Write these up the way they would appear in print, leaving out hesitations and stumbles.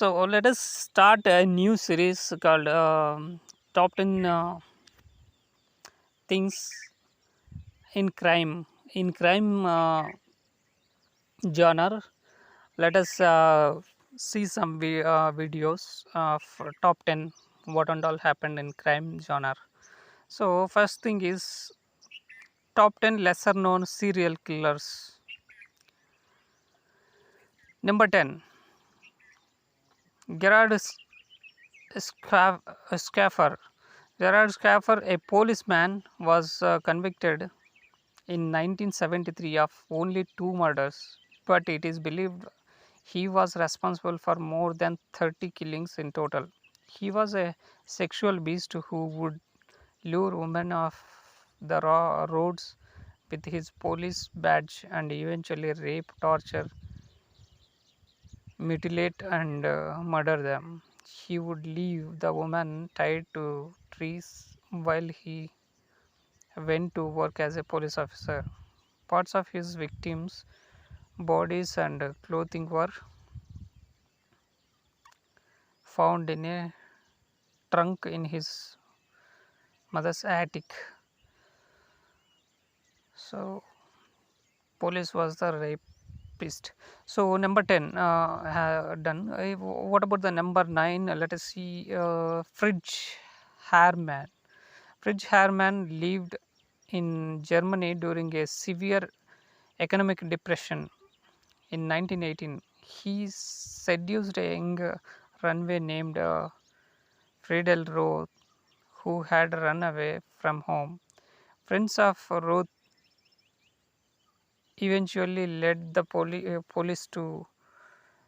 So let us start a new series called Top 10 Things in Crime. In crime genre, let us see some videos of top 10 what and all happened in crime genre. So first thing is top 10 lesser known serial killers. Number 10, Gerard Schaffer. Gerard Schaffer, a policeman, was convicted in 1973 of only 2 murders, but it is believed he was responsible for more than 30 killings in total. He was a sexual beast who would lure women off the roads with his police badge and eventually rape, torture, mutilate, and murder them. He would leave the woman tied to trees while he went to work as a police officer. Parts of his victims' bodies and clothing were found in a trunk in his mother's attic. So, police was the rapist. So, number 10 done. What about the number 9? Let us see Fridge Haarmann. Fridge Haarmann lived in Germany during a severe economic depression in 1918. He seduced a young runaway named Friedel Roth, who had run away from home. Friends of Roth eventually led the police to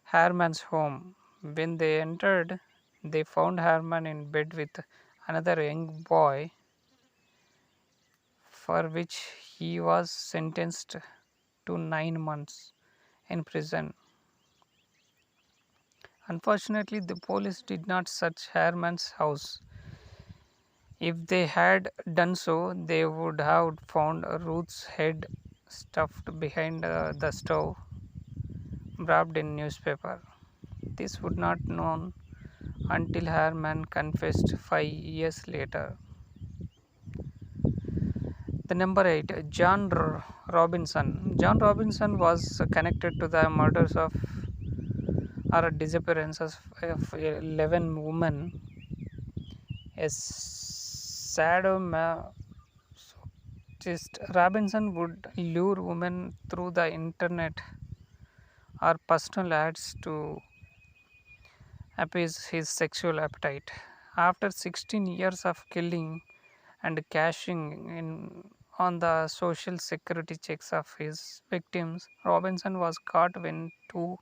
Herman's home. When they entered, they found Herman in bed with another young boy, for which he was sentenced to 9 months in prison. Unfortunately, the police did not search Herman's house. If they had done so, they would have found Ruth's head stuffed behind the stove, wrapped in newspaper. This would not known until Herman confessed 5 years later. The number 8, John Robinson. John Robinson was connected to the murders of or disappearances of 11 women. A sadomasochist, Robinson would lure women through the internet or personal ads to appease his sexual appetite. After 16 years of killing and cashing in on the social security checks of his victims, Robinson was caught when 2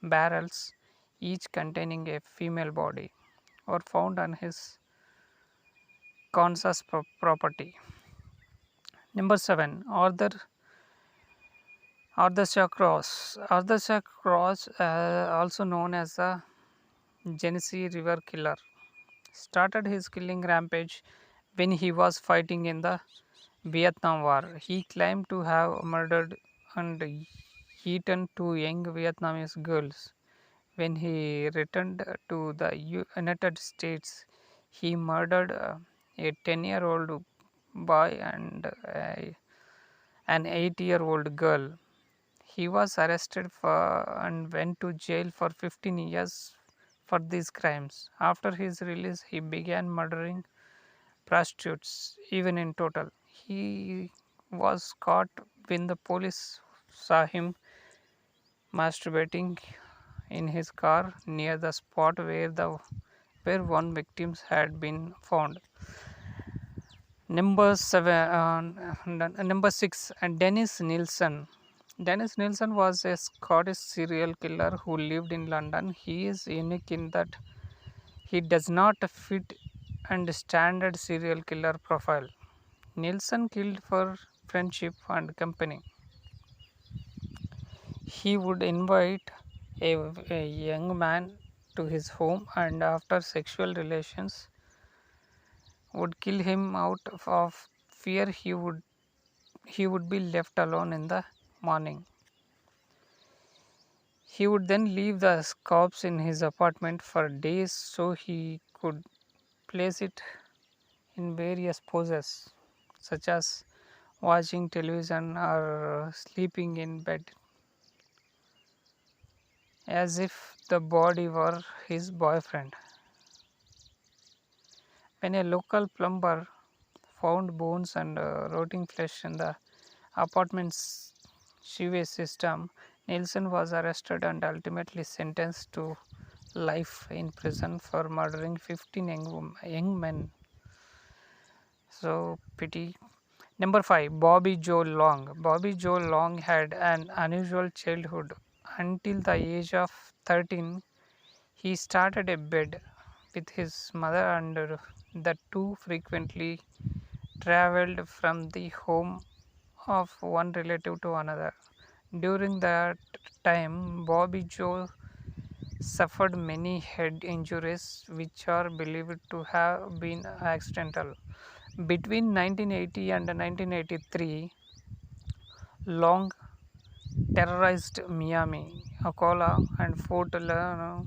barrels, each containing a female body, were found on his Kansas property. Number 7, Arthur Cross. Arthur Cross, also known as the Genesee River Killer, started his killing rampage when he was fighting in the Vietnam War. He claimed to have murdered and eaten 2 young Vietnamese girls. When he returned to the United States, he murdered a 10-year-old boy and an 8-year-old girl. He was arrested and went to jail for 15 years for these crimes. After his release, he began murdering prostitutes, even in total. He was caught when the police saw him masturbating in his car near the spot where one victim had been found. Number 6, Dennis Nilsen. Dennis Nilsen was a Scottish serial killer who lived in London. He is unique in that he does not fit and standard serial killer profile. Nilsen killed for friendship and company. He would invite a young man to his home and after sexual relations would kill him out of fear he would be left alone in the morning. He would then leave the corpse in his apartment for days so he could place it in various poses, such as watching television or sleeping in bed, as if the body were his boyfriend. When a local plumber found bones and rotting flesh in the apartment's sewage system, Nielsen was arrested and ultimately sentenced to life in prison for murdering 15 young men. So, pity. Number 5. Bobby Joe Long. Bobby Joe Long had an unusual childhood. Until the age of 13, he started a bed with his mother, and the two frequently traveled from the home of one relative to another. During that time, Bobby Joe suffered many head injuries which are believed to have been accidental. Between 1980 and 1983, Long terrorized Miami, Ocala, and Fort Lauderdale,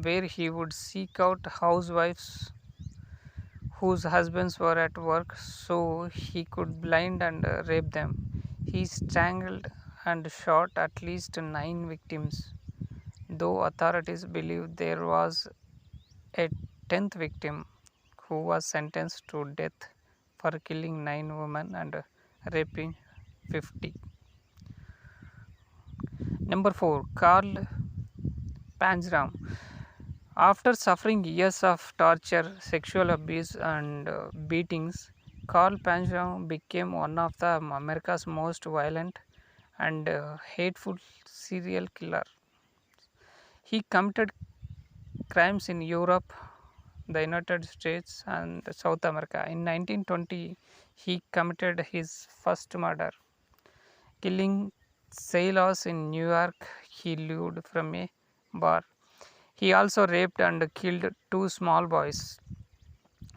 where he would seek out housewives whose husbands were at work so he could blind and rape them. He strangled and shot at least 9 victims, though authorities believe there was a 10th victim who was sentenced to death for killing 9 women and raping 50. Number 4. Carl Panzram. After suffering years of torture, sexual abuse, and beatings, Carl Panzram became one of the America's most violent and hateful serial killer. He committed crimes in Europe, the United States, and South America. In 1920, he committed his first murder, killing sailors in New York. He lived from a bar. He also raped and killed 2 small boys.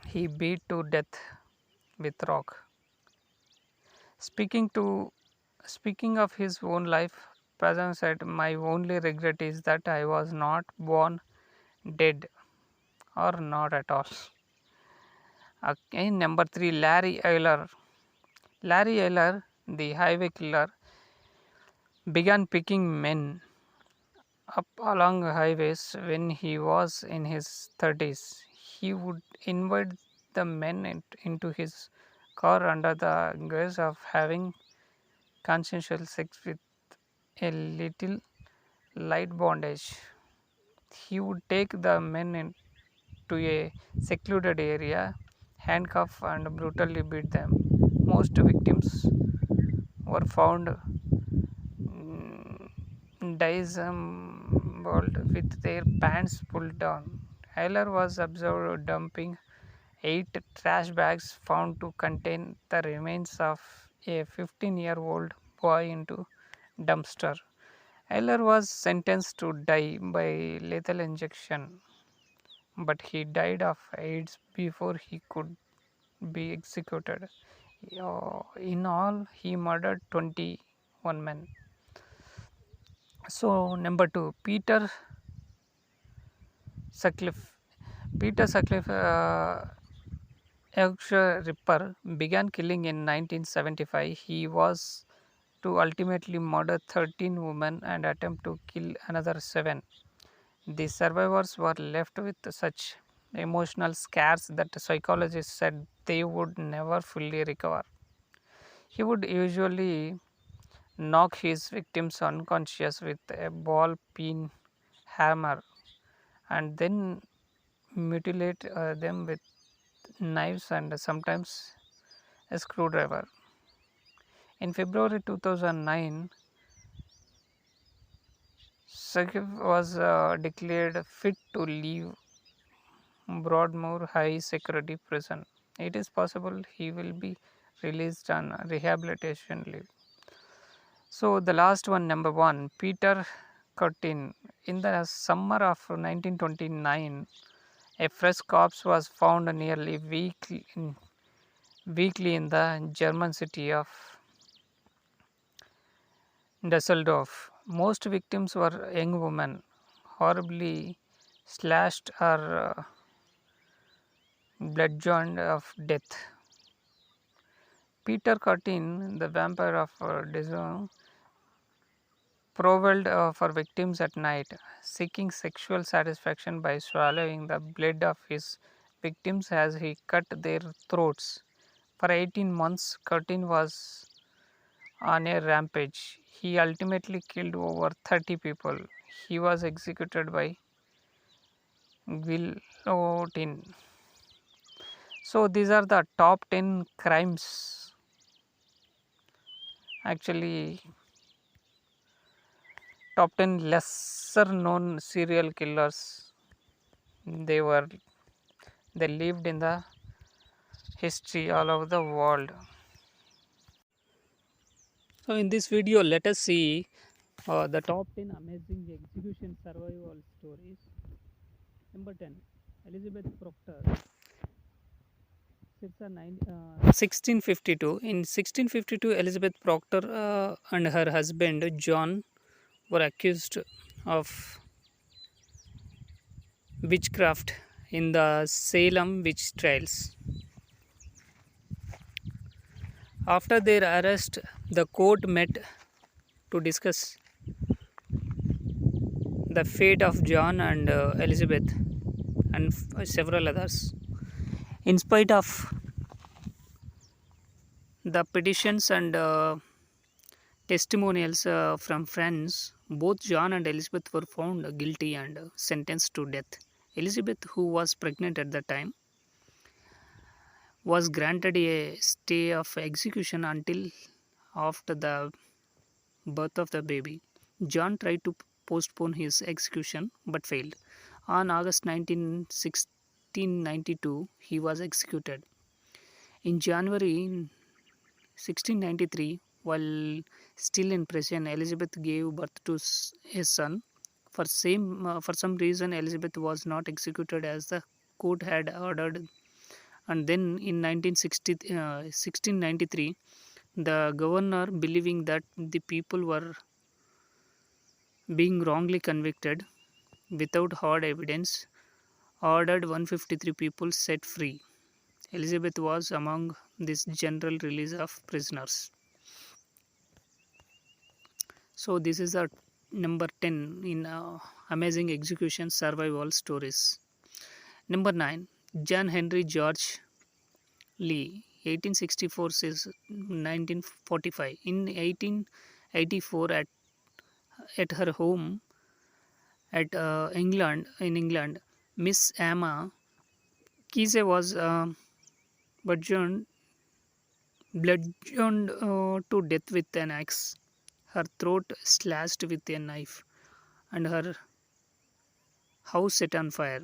He beat to death with rock. Speaking to Speaking of his own life, Pazan said, "My only regret is that I was not born dead, or not at all." Okay, number 3, Larry Eyler. Larry Eyler, the highway killer, began picking men up along highways when he was in his 30s. He would invite the men into his car under the guise of having consensual sex with a little light bondage. He would take the men into a secluded area, handcuff and brutally beat them. Most victims were found disemboweled with their pants pulled down. Ayler was observed dumping 8 trash bags found to contain the remains of a 15-year-old boy into dumpster. Ayler was sentenced to die by lethal injection, but he died of AIDS before he could be executed. In all, he murdered 21 men. So, number 2, Peter Sutcliffe. Peter Sutcliffe, Yorkshire Ripper, began killing in 1975. He was to ultimately murder 13 women and attempt to kill another 7. The survivors were left with such emotional scars that psychologists said they would never fully recover. He would usually knock his victims unconscious with a ball peen hammer and then mutilate them with knives and sometimes a screwdriver. In February 2009, Sutcliffe was declared fit to leave Broadmoor High Security Prison. It is possible he will be released on rehabilitation leave. So, the last one, number 1, Peter Curtin. In the summer of 1929, a fresh corpse was found nearly weekly in the German city of Dusseldorf. Most victims were young women, horribly slashed or bludgeoned of death. Peter Cuttin, the vampire of Dijon, prowled for victims at night, seeking sexual satisfaction by swallowing the blood of his victims as he cut their throats. For 18 months, Curtin was on a rampage. He ultimately killed over 30 people. He was executed by guillotine. So, these are the top 10 crimes. Actually, top 10 lesser known serial killers. They were they lived in the history all over the world. So in this video, let us see the top 10 amazing execution survival stories. Number 10, Elizabeth Proctor. 1652. In 1652, Elizabeth Proctor and her husband John were accused of witchcraft in the Salem witch trials. After their arrest, the court met to discuss the fate of John and Elizabeth and several others. In spite of the petitions and testimonials from friends, both John and Elizabeth were found guilty and sentenced to death. Elizabeth, who was pregnant at the time, was granted a stay of execution until after the birth of the baby. John tried to postpone his execution but failed. On August 19, 1692, he was executed. In January 1693, while still in prison, Elizabeth gave birth to a son. For some reason, Elizabeth was not executed as the court had ordered. And then in 1693, the governor, believing that the people were being wrongly convicted without hard evidence, ordered 153 people set free. Elizabeth was among this general release of prisoners. So this is the number 10 in amazing execution survival stories. Number 9, John Henry George Lee, 1864 is 1945. In 1884, at her home at England, Miss Emma Kise was bludgeoned to death with an axe, her throat slashed with a knife, and her house set on fire.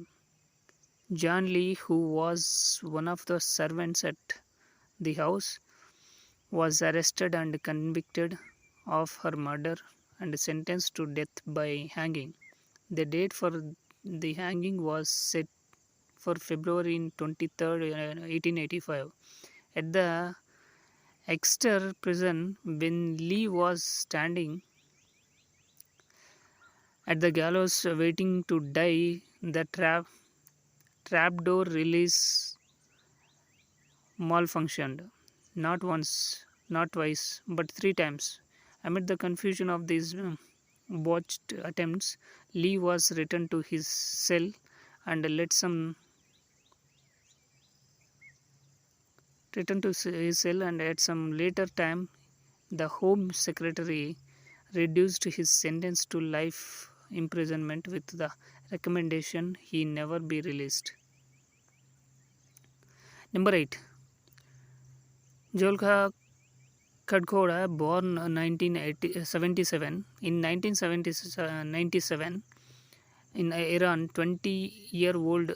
John Lee, who was one of the servants at the house, was arrested and convicted of her murder and sentenced to death by hanging. The date for the hanging was set for February 23rd, 1885. At the Exeter prison, when Lee was standing at the gallows waiting to die, the trapdoor release malfunctioned. Not once, not twice, but 3 times. Amid the confusion of these botched attempts, Lee was returned to his cell and at some later time the Home Secretary reduced his sentence to life imprisonment with the recommendation he never be released. Number 8, Jolka Khadkhoda, born 1977. In 1997, in Iran, 20-year-old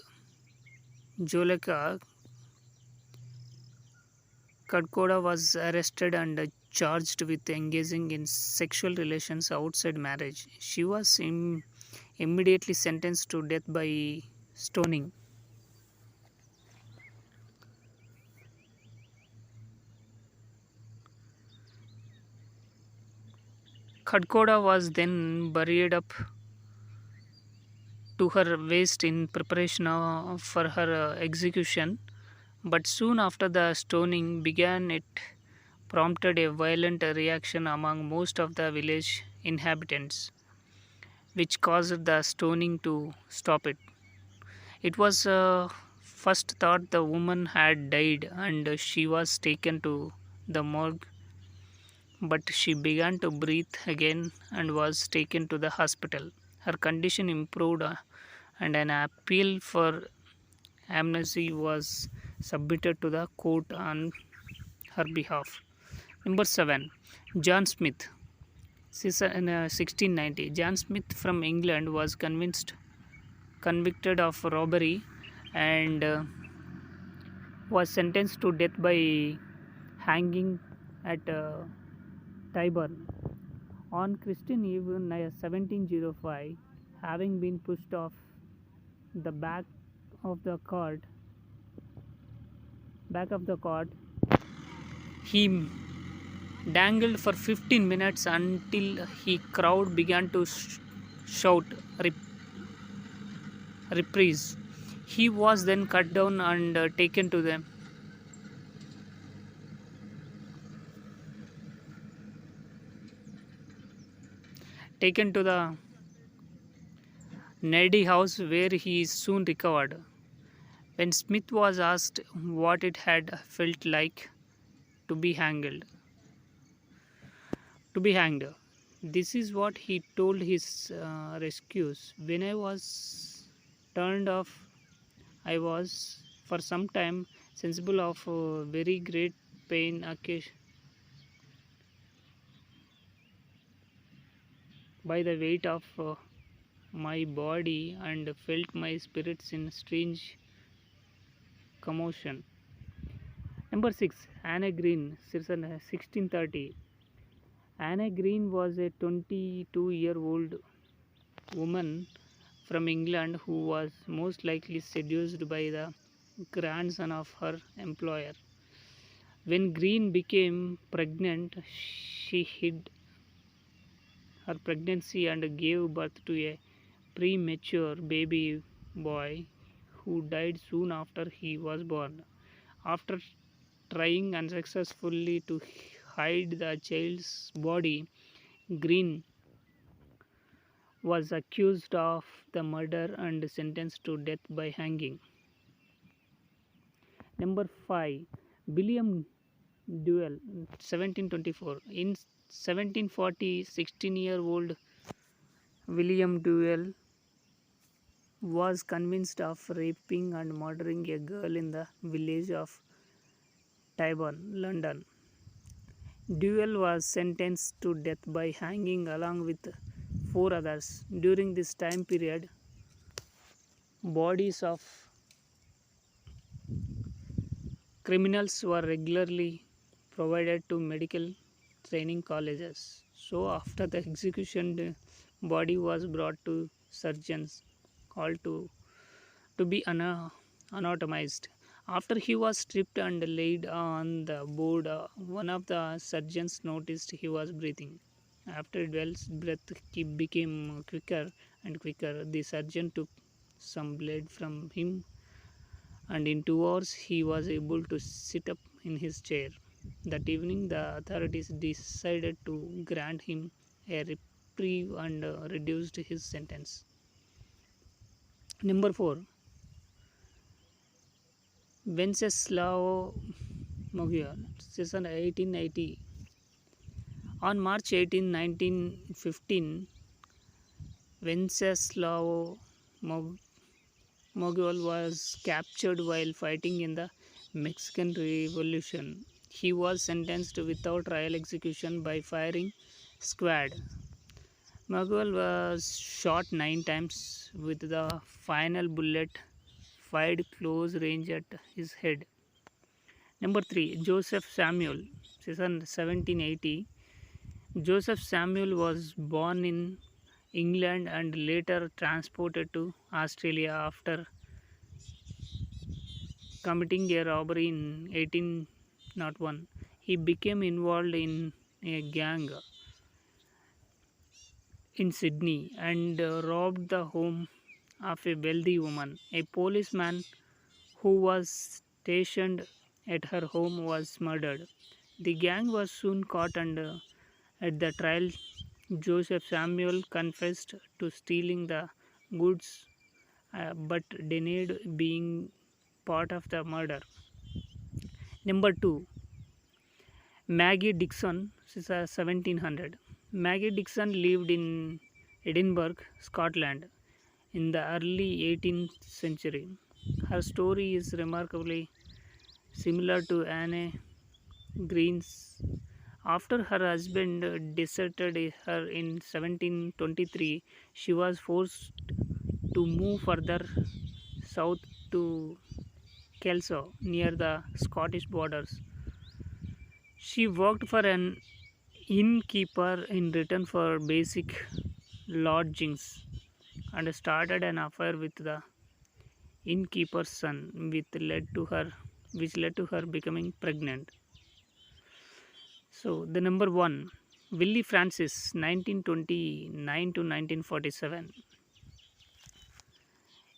Jolka Khadkhoda was arrested and charged with engaging in sexual relations outside marriage. She was immediately sentenced to death by stoning. Khadkoda was then buried up to her waist in preparation for her execution, but soon after the stoning began, it prompted a violent reaction among most of the village inhabitants, which caused the stoning to stop it. It was first thought the woman had died and she was taken to the morgue, but she began to breathe again and was taken to the hospital. Her condition improved and an appeal for amnesty was submitted to the court on her behalf. Number 7. John Smith. In 1690, John Smith from England was convicted of robbery and was sentenced to death by hanging at Tyburn. On Christian Eve 1705, having been pushed off the of the cart, back of the cart, he dangled for 15 minutes until the crowd began to shout reprise. He was then cut down and taken to the Neddy house where he soon recovered. When Smith was asked what it had felt like to be hanged, this is what he told his rescuers. When I was turned off, I was for some time sensible of very great pain by the weight of my body and felt my spirits in strange commotion. Number 6. Anne Green, 1630. Anne Green was a 22-year-old woman from England who was most likely seduced by the grandson of her employer. When Green became pregnant, she hid her pregnancy and gave birth to a premature baby boy who died soon after he was born. After trying unsuccessfully to hide the child's body, Green was accused of the murder and sentenced to death by hanging. Number 5. William Duell, 1724. In 1740, 16-year-old William Duell was convinced of raping and murdering a girl in the village of Tyburn, London. Duell was sentenced to death by hanging along with 4 others. During this time period, bodies of criminals were regularly provided to medical training colleges. So, after the execution, the body was brought to surgeons called to be anatomized. After he was stripped and laid on the board, one of the surgeons noticed he was breathing. After Dwell's breath became quicker and quicker, the surgeon took some blood from him, and in 2 hours he was able to sit up in his chair. That evening, the authorities decided to grant him a reprieve and reduced his sentence. Number 4. Wenceslao Moguer, 1880. On March 18, 1915, Wenceslao Moguel was captured while fighting in the Mexican Revolution. He was sentenced without trial execution by firing squad. Moguel was shot 9 times with the final bullet fired close range at his head. Number 3. Joseph Samuel, 1780. Joseph Samuel was born in England and later transported to Australia after committing a robbery in 1801. He became involved in a gang in Sydney and robbed the home of a wealthy woman. A policeman who was stationed at her home was murdered. The gang was soon caught, and at the trial, Joseph Samuel confessed to stealing the goods but denied being part of the murder. Number 2, Maggie Dixon, this is 1700. Maggie Dixon lived in Edinburgh, Scotland in the early 18th century. Her story is remarkably similar to Anne Green's. After her husband deserted her in 1723, she was forced to move further south to Kelso near the Scottish borders. She worked for an innkeeper in return for basic lodgings and started an affair with the innkeeper's son, which led to her becoming pregnant. So the number 1, Willie Francis, 1929 to 1947.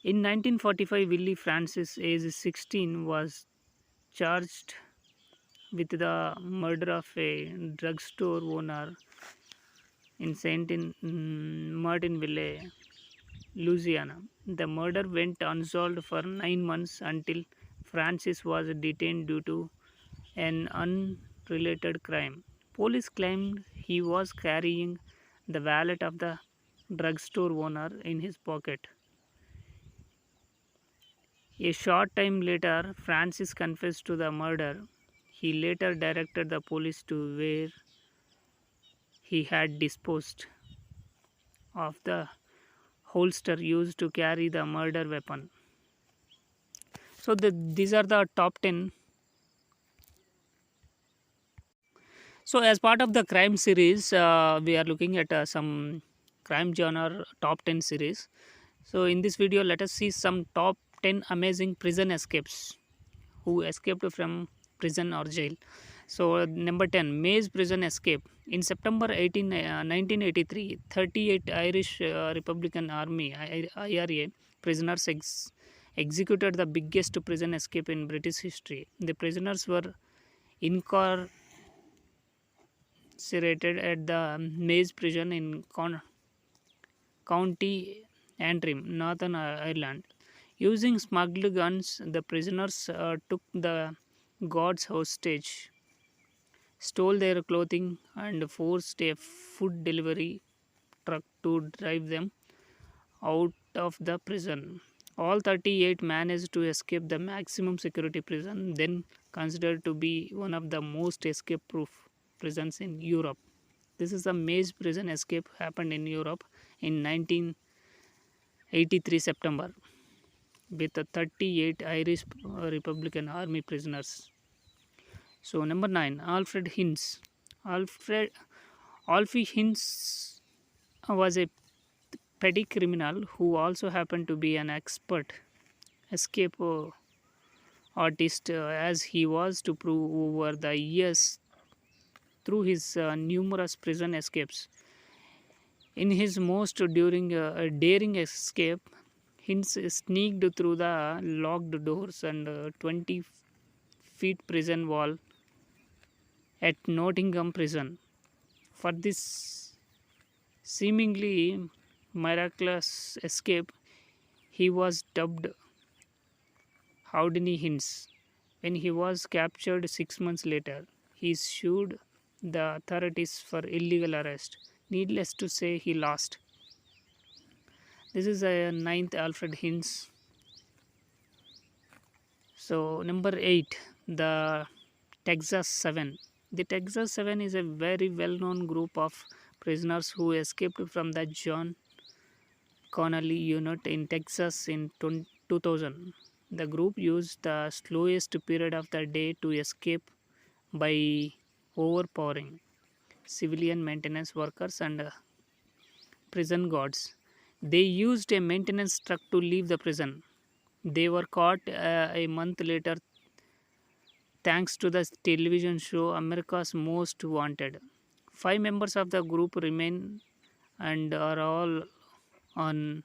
In 1945, Willie Francis, age 16, was charged with the murder of a drugstore owner in Saint Martinville, Louisiana. The murder went unsolved for 9 months until Francis was detained due to an unrelated crime. Police claimed he was carrying the wallet of the drugstore owner in his pocket. A short time later, Francis confessed to the murder. He later directed the police to where he had disposed of the holster used to carry the murder weapon. So these are the top 10. So as part of the crime series, we are looking at some crime genre top 10 series. So in this video, let us see some top 10 amazing prison escapes who escaped from prison or jail. So number 10, Maze prison escape. In September 1983, 38 Irish Republican Army IRA prisoners executed the biggest prison escape in British history. The prisoners were incarcerated at the Maze prison in County Antrim, Northern Ireland. Using smuggled guns, the prisoners took the guards hostage, stole their clothing, and forced a food delivery truck to drive them out of the prison. All 38 managed to escape the maximum security prison, then considered to be one of the most escape proof prisons in Europe. This is the Maze prison escape happened in Europe in 1983 September with 38 Irish Republican Army prisoners. So number 9, Alfred Hinz. Alfie Hinz was a petty criminal who also happened to be an expert escape artist, as he was to prove over the years through his numerous prison escapes. In his most daring escape, Hinz sneaked through the locked doors and 20 feet prison wall at Nottingham prison. For this seemingly miraculous escape, he was dubbed Houdini Hinz. When he was captured 6 months later, he sued the authorities for illegal arrest. Needless to say, he lost. This is a 9th Alfred Hinz. So number 8, the Texas 7. The Texas 7 is a very well-known group of prisoners who escaped from the John Connolly unit in Texas in 2000. The group used the slowest period of the day to escape by overpowering civilian maintenance workers and prison guards. They used a maintenance truck to leave the prison. They were caught a month later thanks to the television show America's Most Wanted. 5 members of the group remain and are all on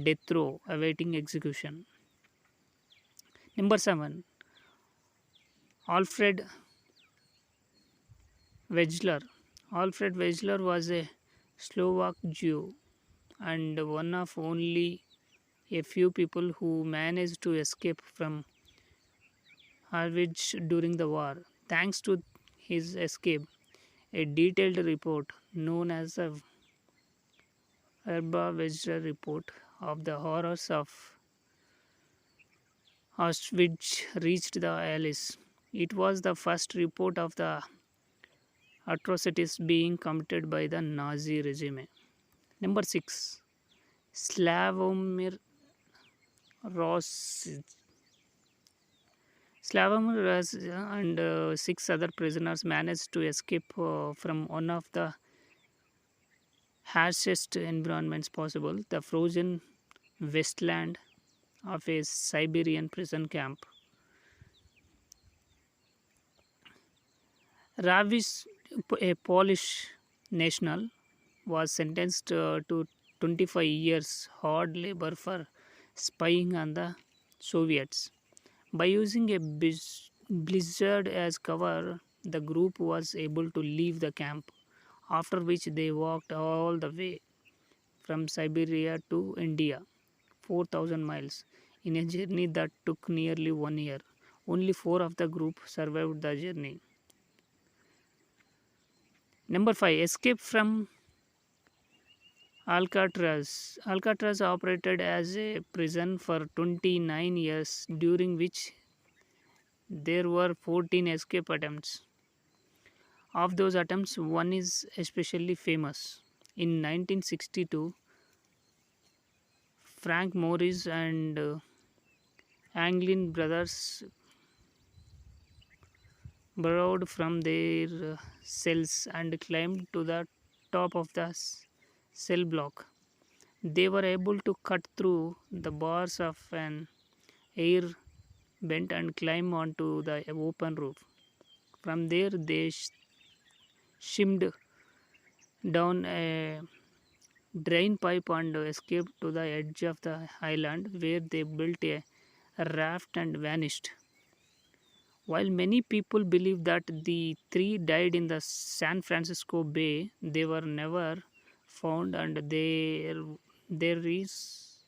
death row awaiting execution. Number 7. Alfred Wegeler. Alfred Wegeler was a Slovak Jew and one of only a few people who managed to escape from Auschwitz during the war. Thanks to his escape, a detailed report known as the Verba Wegeler Report of the horrors of Auschwitz reached the Allies. It was the first report of the atrocities being committed by the Nazi regime. Number 6. Slavomir Rossi. Slavomir Rossi and six other prisoners managed to escape from one of the harshest environments possible, the frozen wasteland of a Siberian prison camp. Ravish, a Polish national, was sentenced to 25 years hard labor for spying on the Soviets. By using a blizzard as cover, the group was able to leave the camp, after which they walked all the way from Siberia to India, 4,000 miles, in a journey that took nearly 1 year. Only four of the group survived the journey. Number 5. Escape from Alcatraz. Alcatraz operated as a prison for 29 years, during which there were 14 escape attempts. Of those attempts, one is especially famous. In 1962, Frank Morris and Anglin brothers burrowed from their cells and climbed to the top of the cell block. They were able to cut through the bars of an air vent and climb onto the open roof. From there, they shimmed down a drain pipe and escaped to the edge of the island, where they built a raft and vanished. While many people believe that the three died in the San Francisco Bay, they were never found, and there is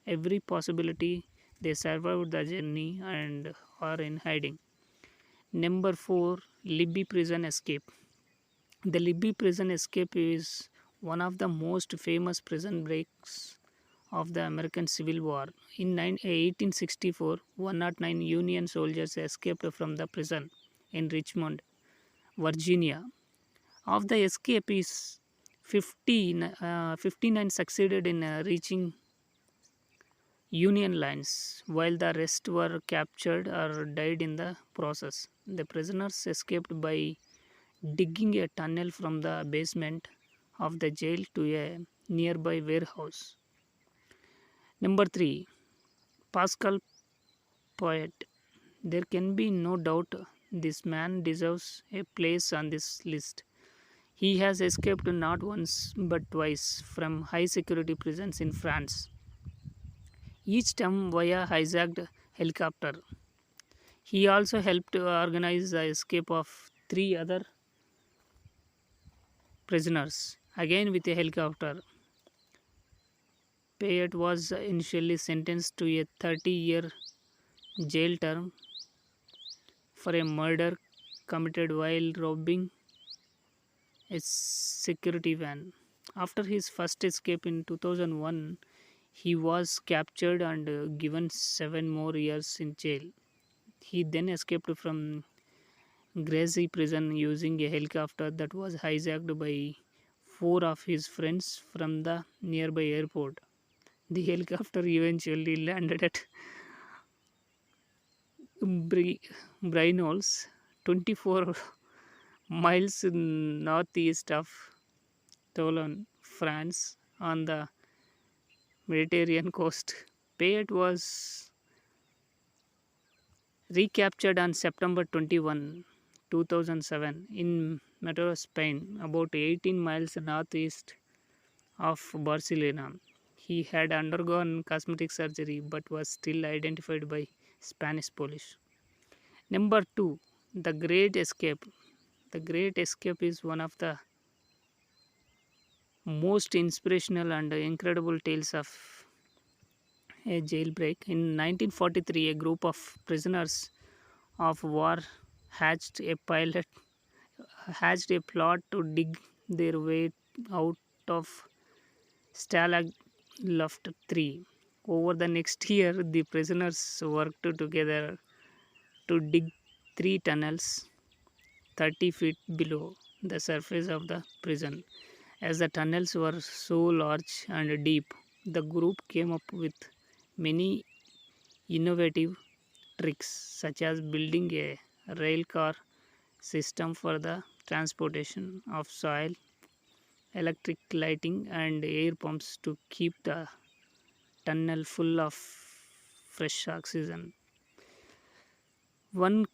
every possibility they survived the journey and are in hiding. Number 4. Libby Prison Escape. The Libby prison escape is one of the most famous prison breaks of the American Civil War. In 1864, 109 Union soldiers escaped from the prison in Richmond, Virginia. Of the escapees, 59 succeeded in reaching Union lines, while the rest were captured or died in the process. The prisoners escaped by digging a tunnel from the basement of the jail to a nearby warehouse. Number 3. Pascal Poet. There can be no doubt this man deserves a place on this list. He has escaped not once but twice from high security prisons in France, each time via hijacked helicopter. He also helped to organize the escape of three other prisoners, again with a helicopter. Payet was initially sentenced to a 30-year jail term for a murder committed while robbing a security van. After his first escape in 2001, he was captured and given 7 more years in jail. He then escaped from Gracie prison using a helicopter that was hijacked by four of his friends from the nearby airport. The helicopter eventually landed at Brignoles, 24 miles northeast of Toulon, France, on the Mediterranean coast. Payet was recaptured on September 21, 2007, in Madrid, Spain, about 18 miles northeast of Barcelona. He had undergone cosmetic surgery but was still identified by Spanish police. Number 2, The Great Escape. The Great Escape is one of the most inspirational and incredible tales of a jailbreak. In 1943, a group of prisoners of war hatched a pilot hatched a plot to dig their way out of Stalag-Luft 3. Over the next year, the prisoners worked together to dig 3 tunnels 30 feet below the surface of the prison. As the tunnels were so large and deep, the group came up with many innovative tricks, such as building a rail car system for the transportation of soil, electric lighting, and air pumps to keep the tunnel full of fresh oxygen. One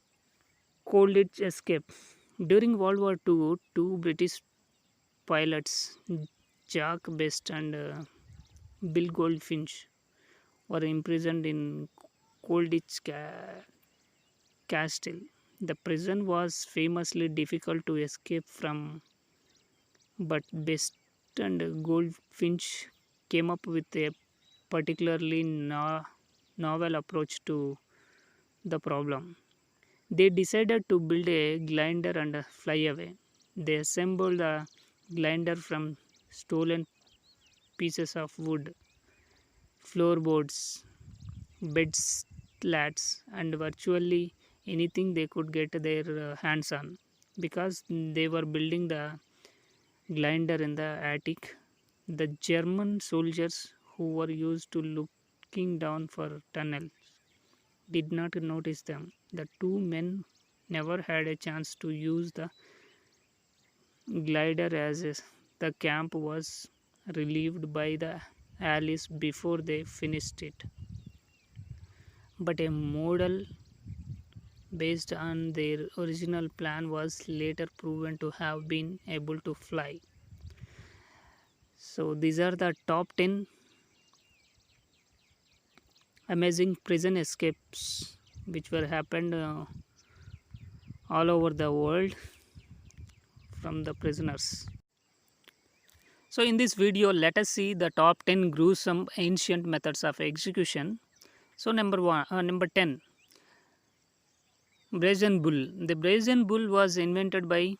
Colditch escape. During World War II, two British pilots, Jack Best and Bill Goldfinch, were imprisoned in Colditch Castle. The prison was famously difficult to escape from, but Best and Goldfinch came up with a particularly novel approach to the problem. They decided to build a glider and fly away. They assembled the glider from stolen pieces of wood, floorboards, bed slats, and virtually anything they could get their hands on. Because they were building the glider in the attic, the German soldiers who were used to looking down for tunnels did not notice them. The two men never had a chance to use the glider as the camp was relieved by the Allies before they finished it. But a model based on their original plan was later proven to have been able to fly. So these are the top 10 amazing prison escapes which were happened all over the world from the prisoners. So in this video, let us see the top 10 gruesome ancient methods of execution. So number 10, brazen bull. The brazen bull was invented by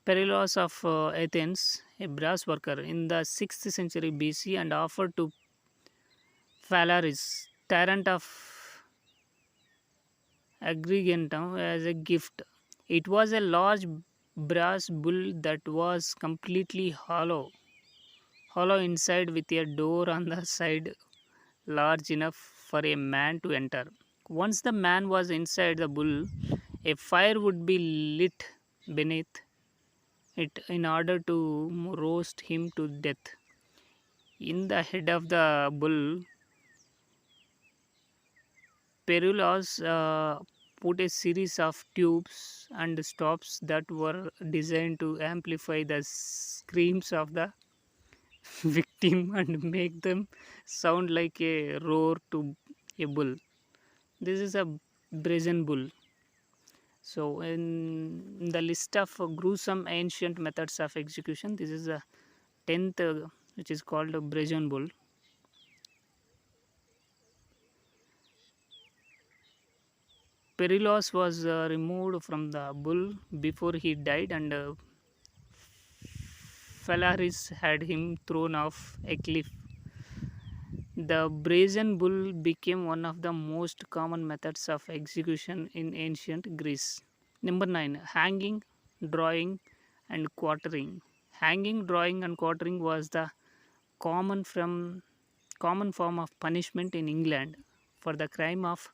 Perillus of Athens, a brass worker, in the 6th century BC and offered to Phalaris, tyrant of Agrigentum, as a gift. It was a large brass bull that was completely hollow inside with a door on the side large enough for a man to enter. Once the man was inside the bull, a fire would be lit beneath it in order to roast him to death. In the head of the bull, Perillus put a series of tubes and stops that were designed to amplify the screams of the victim and make them sound like a roar to a bull. This is a brazen bull. So, in the list of gruesome ancient methods of execution, this is the 10th, which is called a brazen bull. Perillus was removed from the bull before he died, and Phalaris had him thrown off a cliff. The brazen bull became one of the most common methods of execution in ancient Greece. Number 9, hanging, drawing, and quartering. Hanging, drawing, and quartering was the common form of punishment in England for the crime of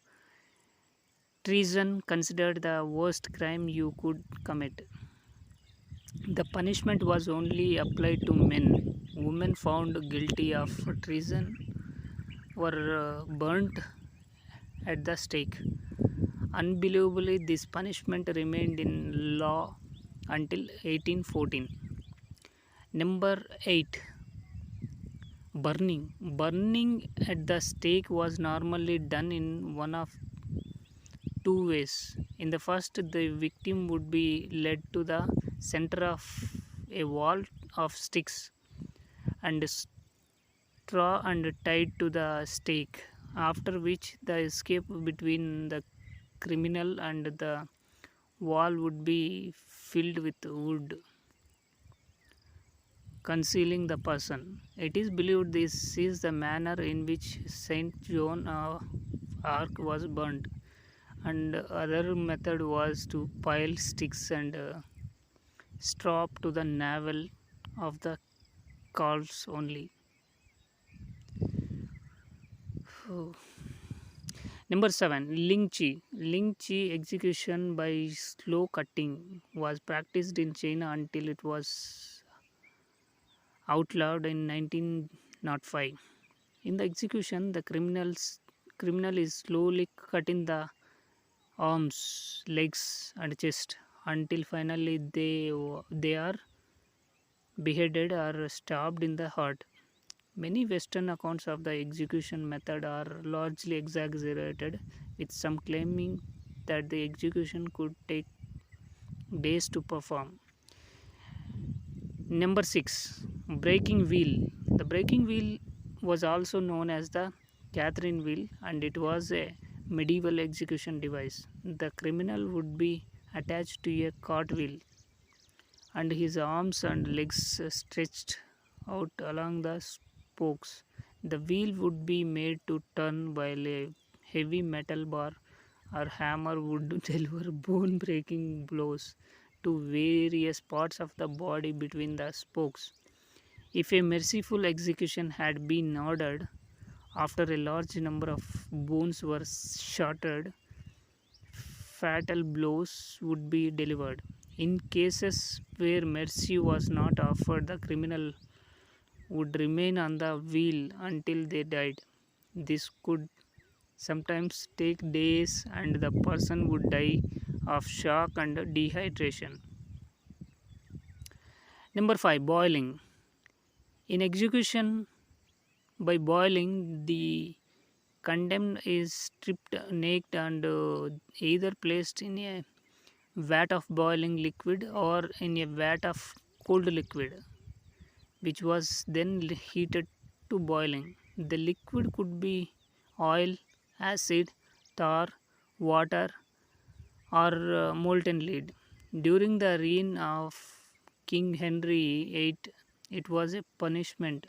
treason, considered the worst crime you could commit. The punishment was only applied to men. Women found guilty of treason were burnt at the stake. Unbelievably, this punishment remained in law until 1814. Number 8, burning. Burning at the stake was normally done in one of two ways. In the first, the victim would be led to the center of a wall of sticks and straw and tied to the stake, after which the escape between the criminal and the wall would be filled with wood, concealing the person. It is believed this is the manner in which Saint John of Arc was burnt, and other method was to pile sticks and straw to the navel of the calves only. Oh. Number 7, Ling Chi. Ling Chi execution by slow cutting was practiced in China until it was outlawed in 1905. In the execution, the criminal is slowly cutting the arms, legs, and chest until finally they are beheaded or stabbed in the heart. Many Western accounts of the execution method are largely exaggerated, with some claiming that the execution could take days to perform. Number 6, breaking wheel. The breaking wheel was also known as the Catherine wheel, and it was a medieval execution device. The criminal would be attached to a cartwheel and his arms and legs stretched out along the spokes. The wheel would be made to turn while a heavy metal bar or hammer would deliver bone breaking blows to various parts of the body between the spokes. If a merciful execution had been ordered after a large number of bones were shattered, fatal blows would be delivered. In cases where mercy was not offered, the criminal would remain on the wheel until they died. This could sometimes take days, and the person would die of shock and dehydration. Number 5, boiling. In execution by boiling, the condemned is stripped naked and either placed in a vat of boiling liquid or in a vat of cold liquid, which was then heated to boiling. The liquid could be oil, acid, tar, water, or molten lead. During the reign of King Henry VIII, it was a punishment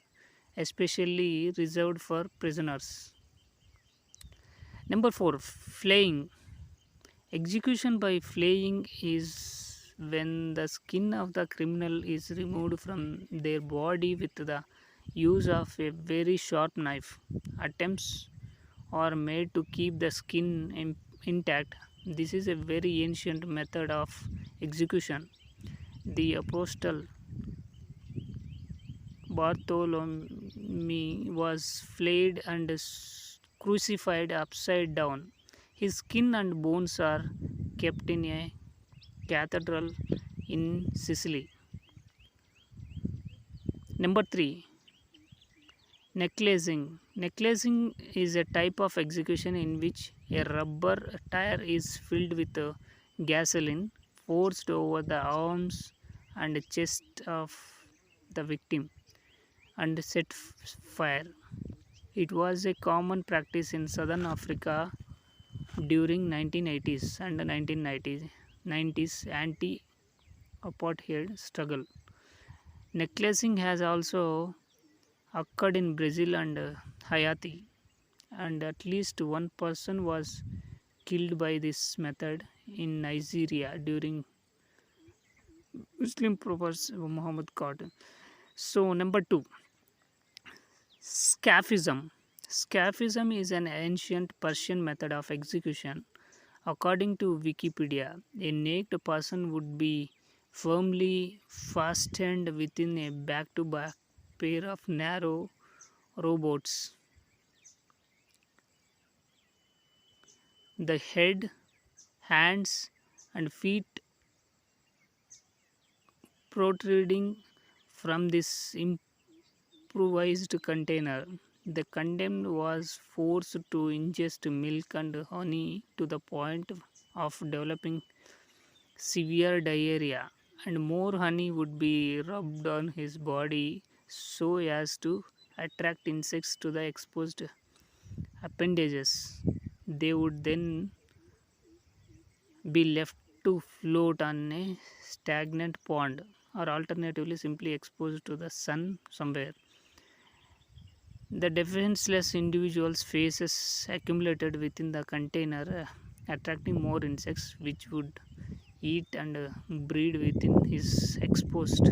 especially reserved for prisoners. Number 4, flaying. Execution by flaying is when the skin of the criminal is removed from their body with the use of a very sharp knife. Attempts are made to keep the skin intact. This is a very ancient method of execution. The apostle Bartholomew was flayed and crucified upside down. His skin and bones are kept in a cathedral in Sicily. Number 3, necklacing. Necklacing is a type of execution in which a rubber tire is filled with gasoline forced over the arms and chest of the victim and set fire. It was a common practice in southern Africa during 1980s and 1990s anti-apartheid struggle. Necklacing has also occurred in Brazil and Haiti, and at least one person was killed by this method in Nigeria during Muslim prophet Muhammad Qadr. So number 2, Scaphism. Scaphism is an ancient Persian method of execution. According to Wikipedia, a naked person would be firmly fastened within a back to back pair of narrow rowboats. The head, hands, and feet protruding from this improvised container. The condemned was forced to ingest milk and honey to the point of developing severe diarrhea, and more honey would be rubbed on his body so as to attract insects to the exposed appendages. They would then be left to float on a stagnant pond, or alternatively simply exposed to the sun somewhere. The defenseless individual's faces accumulated within the container, attracting more insects which would eat and breed within his exposed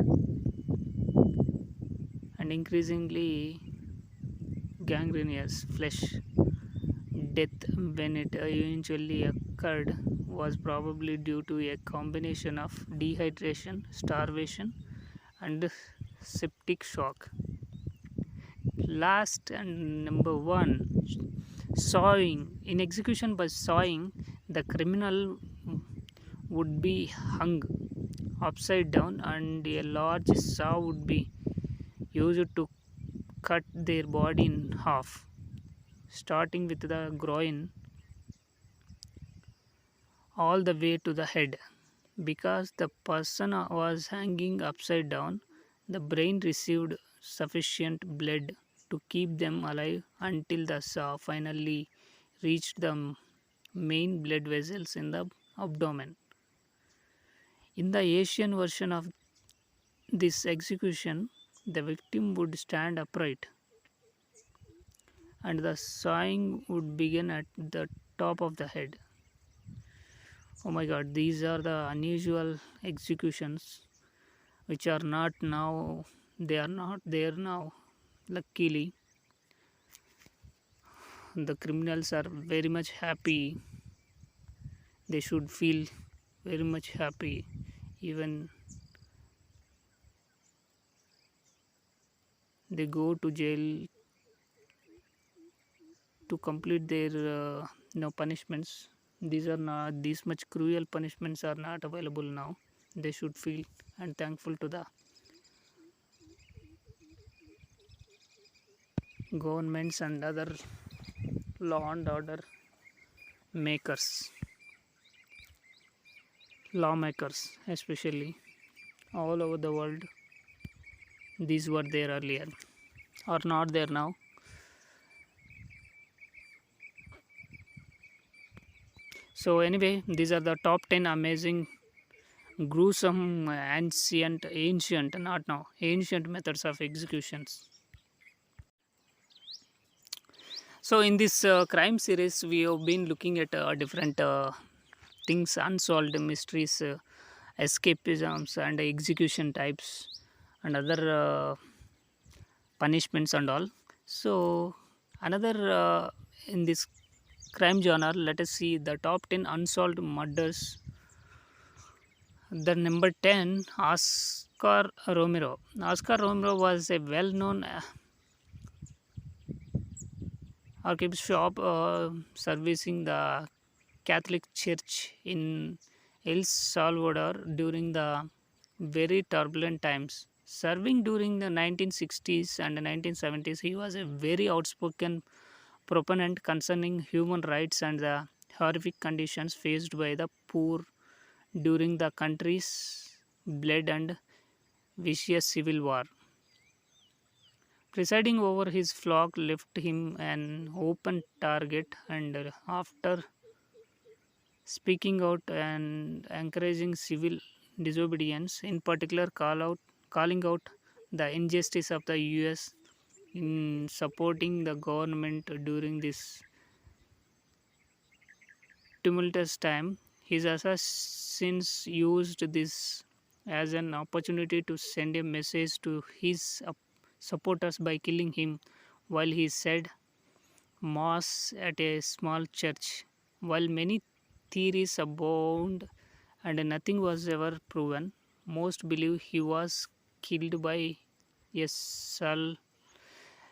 and increasingly gangrenous flesh. Death, when it eventually occurred, was probably due to a combination of dehydration, starvation, and septic shock. Last and number one, sawing. In execution by sawing, the criminal would be hung upside down, and a large saw would be used to cut their body in half, starting with the groin all the way to the head. Because the person was hanging upside down, the brain received sufficient blood to keep them alive until the saw finally reached the main blood vessels in the abdomen. In the Asian version of this execution, the victim would stand upright and the sawing would begin at the top of the head. Oh my god, these are the unusual executions which are not now, they are not there now. Luckily, the criminals are very much happy. They should feel very much happy. Even they go to jail to complete their punishments. These are not, these much cruel punishments are not available now. They should feel and thankful to the governments and other law and order makers, lawmakers especially all over the world. These were there earlier or not there now. So anyway, these are the top 10 amazing, gruesome, ancient, not now, ancient methods of executions. So in this crime series, we have been looking at different things, unsolved mysteries, escapisms, and execution types, and other punishments and all. So another in this crime genre, let us see the top 10 unsolved murders. The number 10, Oscar Romero. Oscar Romero was a well-known archbishop servicing the Catholic Church in El Salvador during the very turbulent times. Serving during the 1960s and 1970s, he was a very outspoken proponent concerning human rights and the horrific conditions faced by the poor during the country's blood and vicious civil war. Presiding over his flock left him an open target, and after speaking out and encouraging civil disobedience, in particular calling out the injustice of the US in supporting the government during this tumultuous time. His assassins used this as an opportunity to send a message to his supporters by killing him while he said mass at a small church. While many theories abound and nothing was ever proven, most believe he was killed by a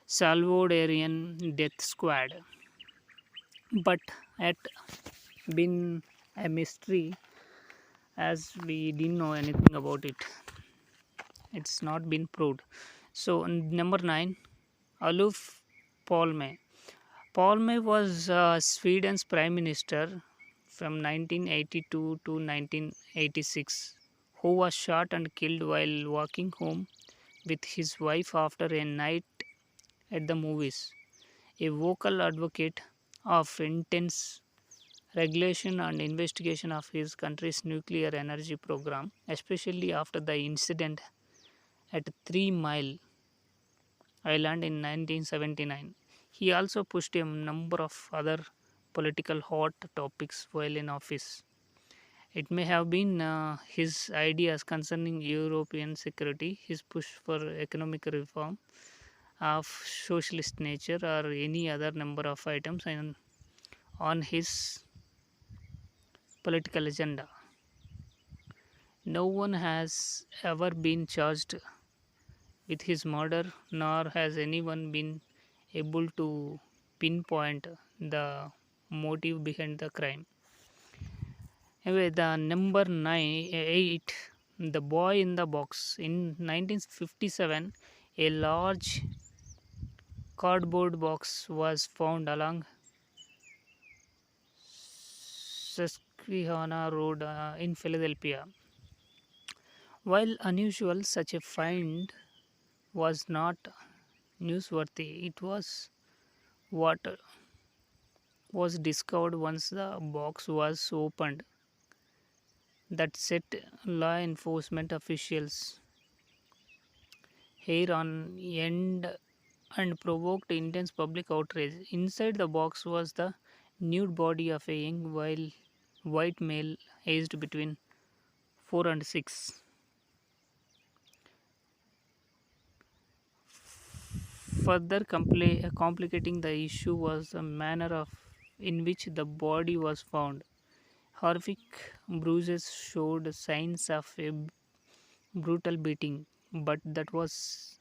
Salvadorian death squad. But it been a mystery as we didn't know anything about it. It's not been proved. So number 9, Aluf Palme. Palme was Sweden's prime minister from 1982 to 1986, who was shot and killed while walking home with his wife after a night at the movies. A vocal advocate of intense regulation and investigation of his country's nuclear energy program, especially after the incident at 3 Mile Island in 1979. He also pushed a number of other political hot topics while in office. It may have been his ideas concerning European security, his push for economic reform of socialist nature, or any other number of items on his political agenda. No one has ever been charged with his murder, nor has anyone been able to pinpoint the motive behind the crime. Anyway, the number 8, the boy in the box. In 1957, a large cardboard box was found along Susquehanna Road in Philadelphia. While unusual, such a find was not newsworthy. It was what was discovered once the box was opened that set law enforcement officials' hair on end and provoked intense public outrage. Inside the box was the nude body of a young white male aged between 4 and 6. Further complicating the issue was the manner in which the body was found. Horrific bruises showed signs of a brutal beating, but that was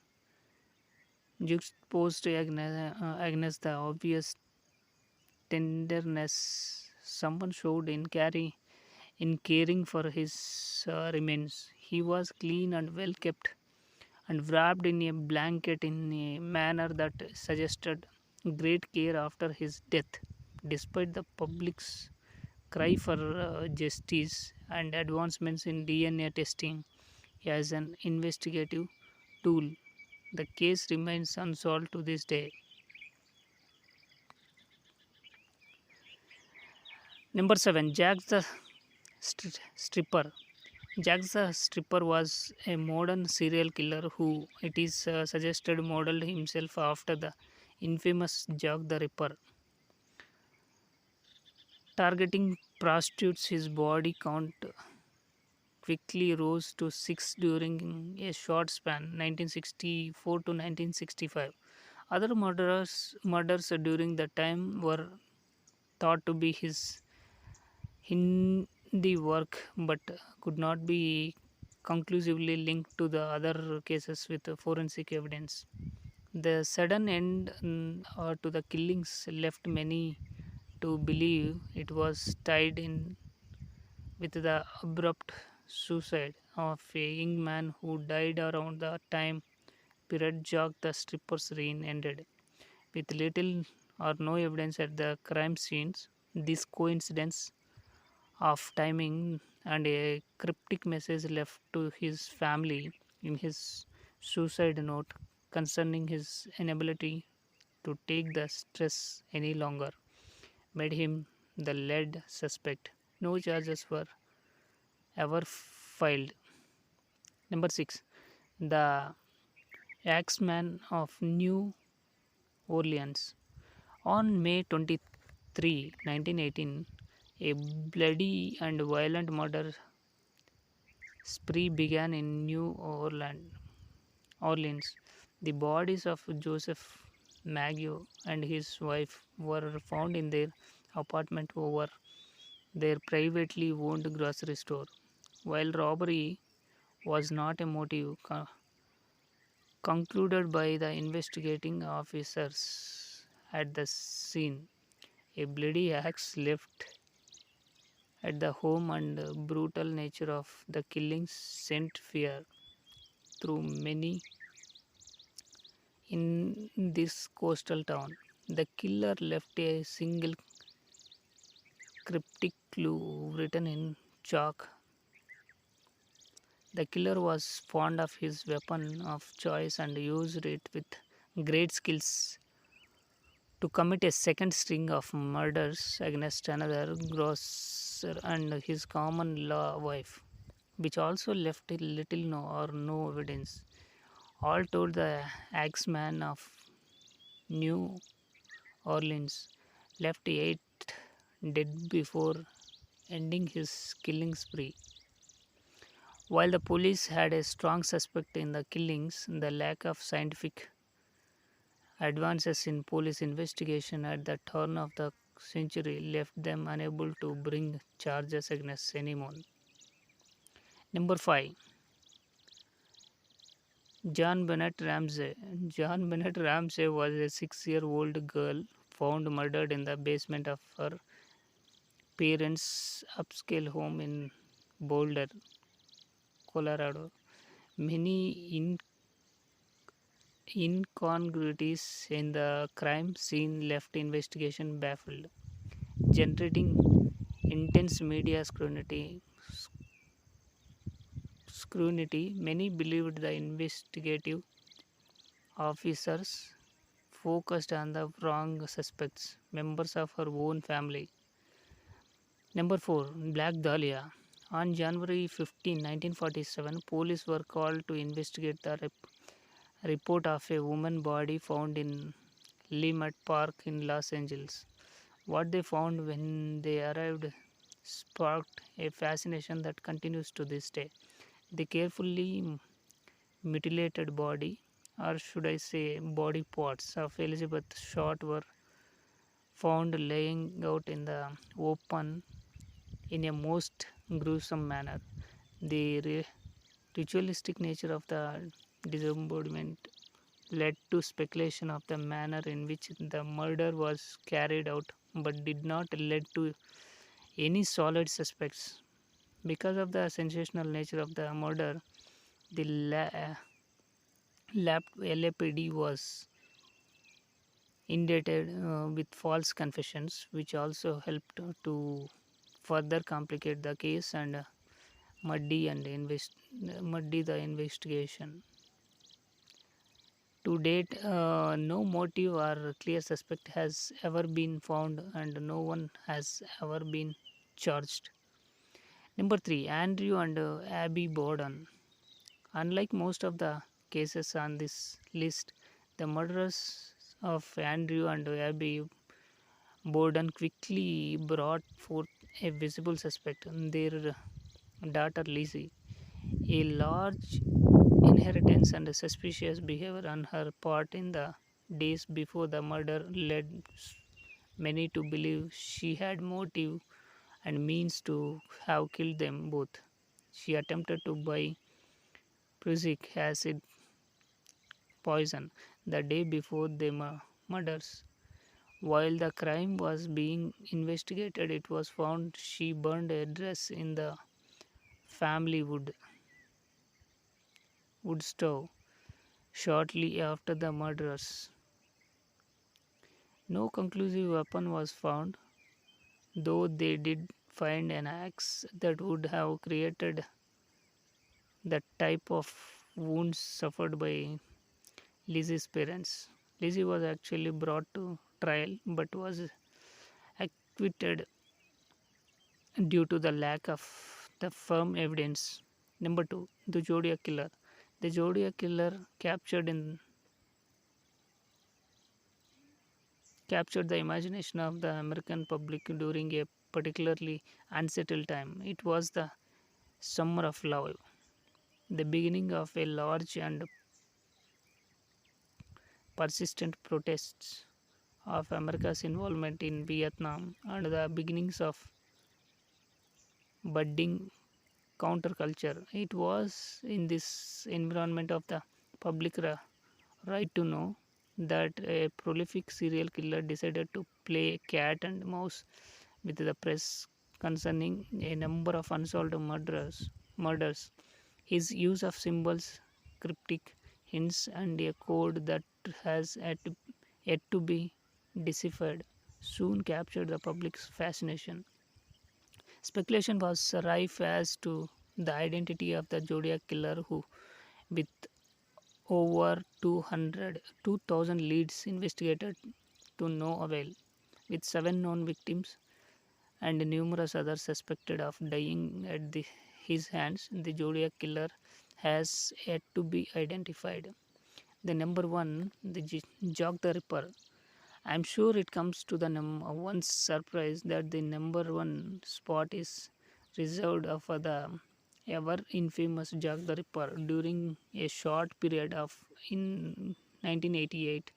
juxtaposed against the obvious tenderness someone showed in caring for his remains. He was clean and well kept, and wrapped in a blanket in a manner that suggested great care after his death. Despite the public's cry for justice and advancements in DNA testing as an investigative tool, the case remains unsolved to this day. Number 7, Jack the Stripper. Jack the Stripper was a modern serial killer who, it is suggested, modeled himself after the infamous Jack the Ripper. Targeting prostitutes, his body count quickly rose to 6 during a short span, 1964 to 1965. Other murders during that time were thought to be his Hindi work, but could not be conclusively linked to the other cases with forensic evidence. The sudden end to the killings left many to believe it was tied in with the abrupt suicide of a young man who died around the time period Jack the Stripper's reign ended. With little or no evidence at the crime scenes, this coincidence of timing and a cryptic message left to his family in his suicide note concerning his inability to take the stress any longer made him the lead suspect. No charges were ever filed. Number 6, the Axeman of New Orleans. On May 23, 1918, a bloody and violent murder spree began in Orleans. The bodies of Joseph Maggio and his wife were found in their apartment over their privately owned grocery store. While robbery was not a motive concluded by the investigating officers at the scene, a bloody axe left at the home and brutal nature of the killings sent fear through many in this coastal town. The killer left a single cryptic clue written in chalk. The killer was fond of his weapon of choice and used it with great skills to commit a second string of murders against another grocer and his common law wife, which also left little no evidence. All told, the axeman of New Orleans left eight dead before ending his killing spree. While the police had a strong suspect in the killings, the lack of scientific advances in police investigation at the turn of the century left them unable to bring charges against anyone. Number 5. John Bennett Ramsey. John Bennett Ramsey was a 6-year-old girl found murdered in the basement of her parents' upscale home in Boulder, Colorado. Many incongruities in the crime scene left investigation baffled, generating intense media scrutiny. Many believed the investigative officers focused on the wrong suspects, members of her own family. Number 4. Black Dahlia. On January 15, 1947, police were called to investigate the report of a woman body found in Leimert Park in Los Angeles. What they found when they arrived sparked a fascination that continues to this day. The carefully mutilated body, or should I say body parts, of Elizabeth Short were found laying out in the open in a most gruesome manner. The ritualistic nature of the disembodiment led to speculation of the manner in which the murder was carried out, but did not lead to any solid suspects. Because of the sensational nature of the murder, the LAPD was indicted with false confessions, which also helped to further complicate the case and muddy the investigation. To date, no motive or clear suspect has ever been found, and no one has ever been charged. Number 3. Andrew and Abby Borden. Unlike most of the cases on this list, the murderers of Andrew and Abby Borden quickly brought forth a visible suspect, their daughter Lizzie. A large inheritance and suspicious behavior on her part in the days before the murder led many to believe she had motive and means to have killed them both. She attempted to buy prussic acid poison the day before the murders. While the crime was being investigated, it was found she burned a dress in the family wood stove shortly after the murders. No conclusive weapon was found, though they did find an axe that would have created the type of wounds suffered by Lizzie's parents. Lizzie was actually brought to trial but was acquitted due to the lack of the firm evidence. Number 2. The Zodiac Killer. The Zodiac Killer captured the imagination of the American public during a particularly unsettled time. It was the Summer of Love, the beginning of a large and persistent protests of America's involvement in Vietnam and the beginnings of budding counterculture. It was in this environment of the public right to know that a prolific serial killer decided to play cat and mouse with the press concerning a number of unsolved murders. His use of symbols cryptic hints and a code that has yet to be deciphered soon captured the public's fascination. Speculation was rife as to the identity of the Zodiac killer who, with over 2,000 leads investigated to no avail, with 7 known victims and numerous others suspected of dying at his hands. The Zodiac killer has yet to be identified. The number one, the Jock the Ripper. I'm sure it comes to the one surprise that the number one spot is reserved for the ever infamous Jack the Ripper. During a short period of in 1988,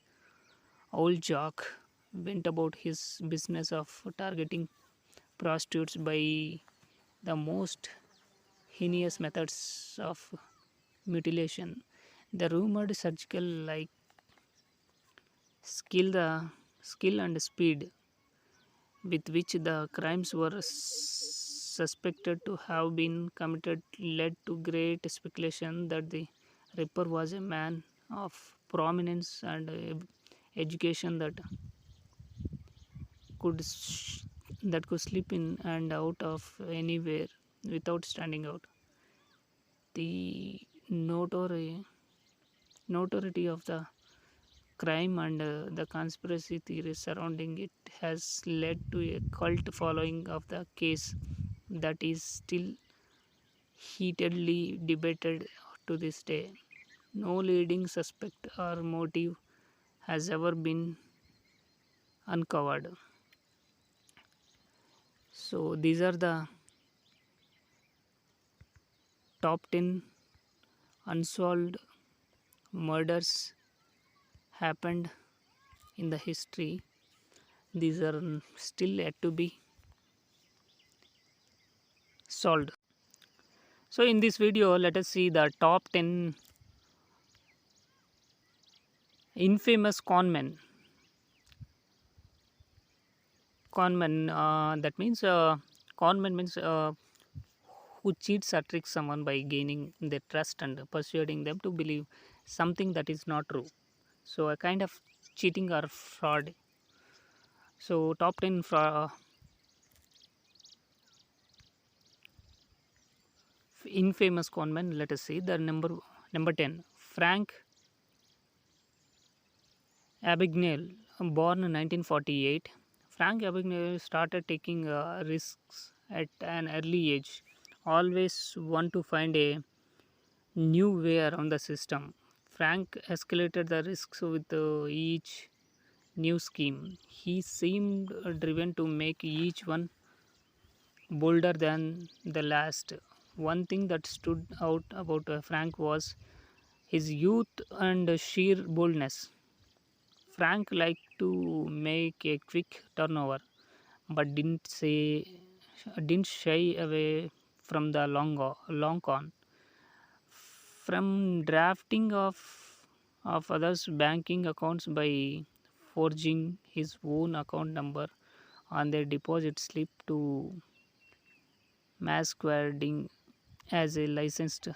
old Jack went about his business of targeting prostitutes by the most heinous methods of mutilation. The rumored surgical like skill and speed with which the crimes were suspected to have been committed led to great speculation that the Ripper was a man of prominence and education could that could slip in and out of anywhere without standing out. The notoriety of the crime and the conspiracy theories surrounding it has led to a cult following of the case that is still heatedly debated to this day. No leading suspect or motive has ever been uncovered. So, these are the top 10 unsolved murders happened in the history. These are still yet to be solved. So, in this video, let us see the top 10 infamous conmen. That means conman means who cheats or tricks someone by gaining their trust and persuading them to believe something that is not true. So, a kind of cheating or fraud. So, top 10 infamous conmen. Let us see the number 10, Frank Abagnale, born in 1948. Frank Abagnale started taking risks at an early age, always want to find a new way around the system. Frank escalated the risks with each new scheme. He seemed driven to make each one bolder than the last. One thing that stood out about Frank was his youth and sheer boldness. Frank liked to make a quick turnover, but didn't shy away from the long con. From drafting of others' banking accounts by forging his own account number on their deposit slip to masquerading as a licensed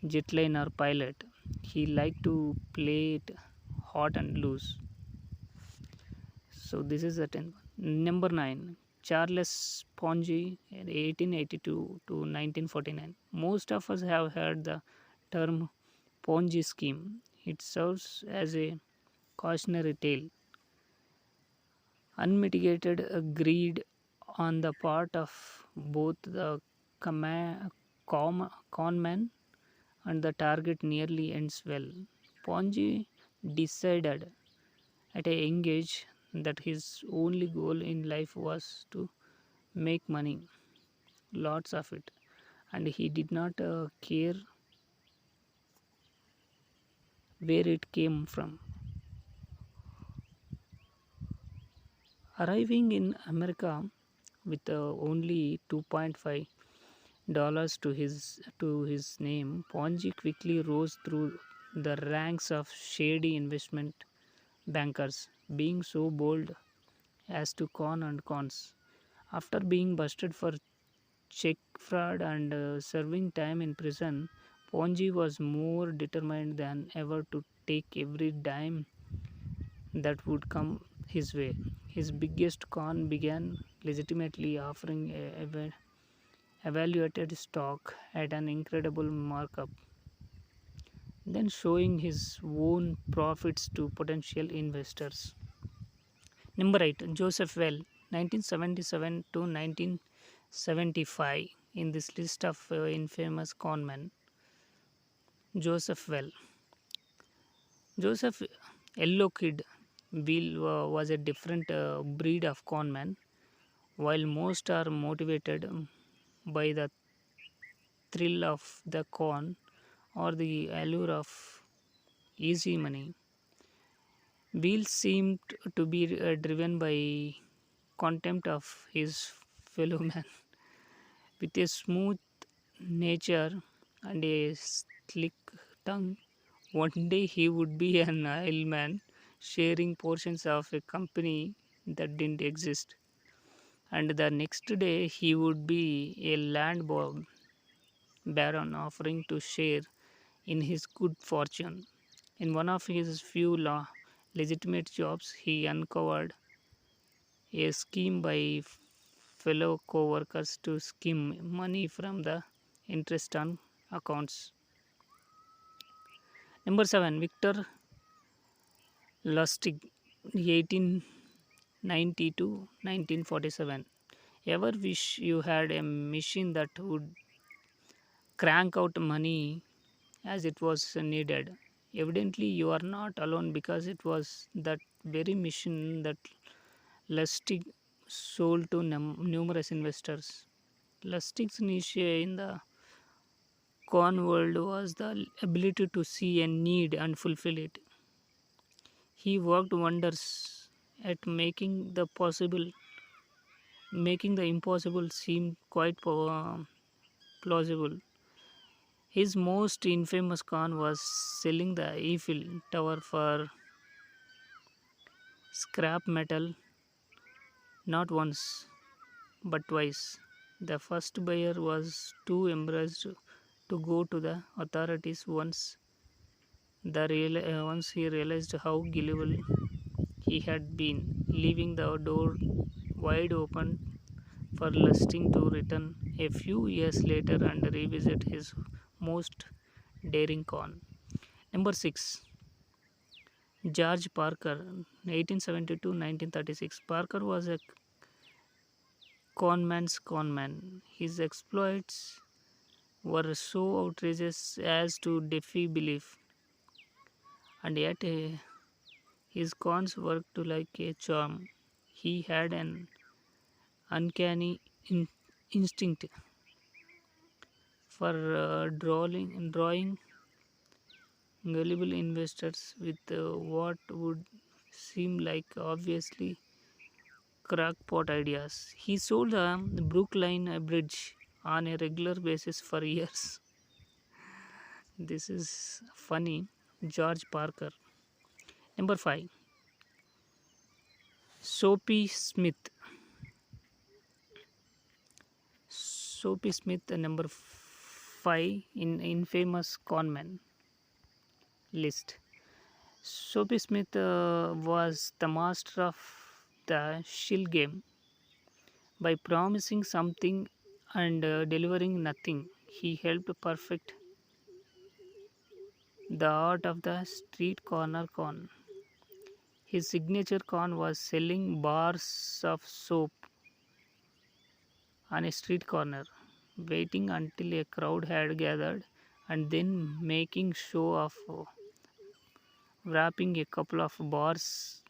jetliner pilot. He liked to play it hot and loose. So this is the 10th one. Number 9, Charles Ponzi, 1882 to 1949. Most of us have heard the term Ponzi scheme. It serves as a cautionary tale. Unmitigated greed on the part of both the conman and the target nearly ends well. Ponzi decided at a young age that his only goal in life was to make money, lots of it, and he did not care where it came from. Arriving in America with only $2.5 to his name, Ponzi quickly rose through the ranks of shady investment bankers, being so bold as to con and cons. After being busted for check fraud and serving time in prison, Ponzi was more determined than ever to take every dime that would come his way. His biggest con began legitimately offering evaluated stock at an incredible markup, then showing his own profits to potential investors. Number 8, Joseph Well, 1977 to 1975. In this list of infamous conmen, Joseph Well. Joseph Yellow Kid Bill was a different breed of conman. While most are motivated by the thrill of the con or the allure of easy money, Bill seemed to be driven by contempt of his fellow man. With a smooth nature and a slick tongue, one day he would be an aisleman sharing portions of a company that didn't exist, and the next day he would be a baron offering to share in his good fortune. In one of his few legitimate jobs, he uncovered a scheme by fellow co-workers to skim money from the interest on accounts. Number 7, Victor Lustig, 1890 to 1947. Ever wish you had a machine that would crank out money as it was needed? Evidently, you are not alone, because it was that very machine that Lustig sold to numerous investors. Lustig's niche in the con world was the ability to see a need and fulfill it. He worked wonders at making the impossible seem quite plausible. His most infamous con was selling the Eiffel Tower for scrap metal, not once but twice. The first buyer was too embarrassed to go to the authorities once he realized how gullible he had been, leaving the door wide open for Lustig to return a few years later and revisit his most daring con. Number 6, George Parker, 1872-1936. Parker was a conman's conman. His exploits were so outrageous as to defy belief, and yet his cons worked like a charm. He had an uncanny instinct for drawing gullible investors with what would seem like obviously crackpot ideas. He sold the Brookline Bridge on a regular basis for years. This is funny. George Parker. Number 5, Soapy Smith. Soapy Smith, number 5 in infamous conman list. Soapy Smith was the master of the shill game. By promising something and delivering nothing, he helped perfect the art of the street corner con. His signature con was selling bars of soap on a street corner, waiting until a crowd had gathered, and then making show of wrapping a couple of bars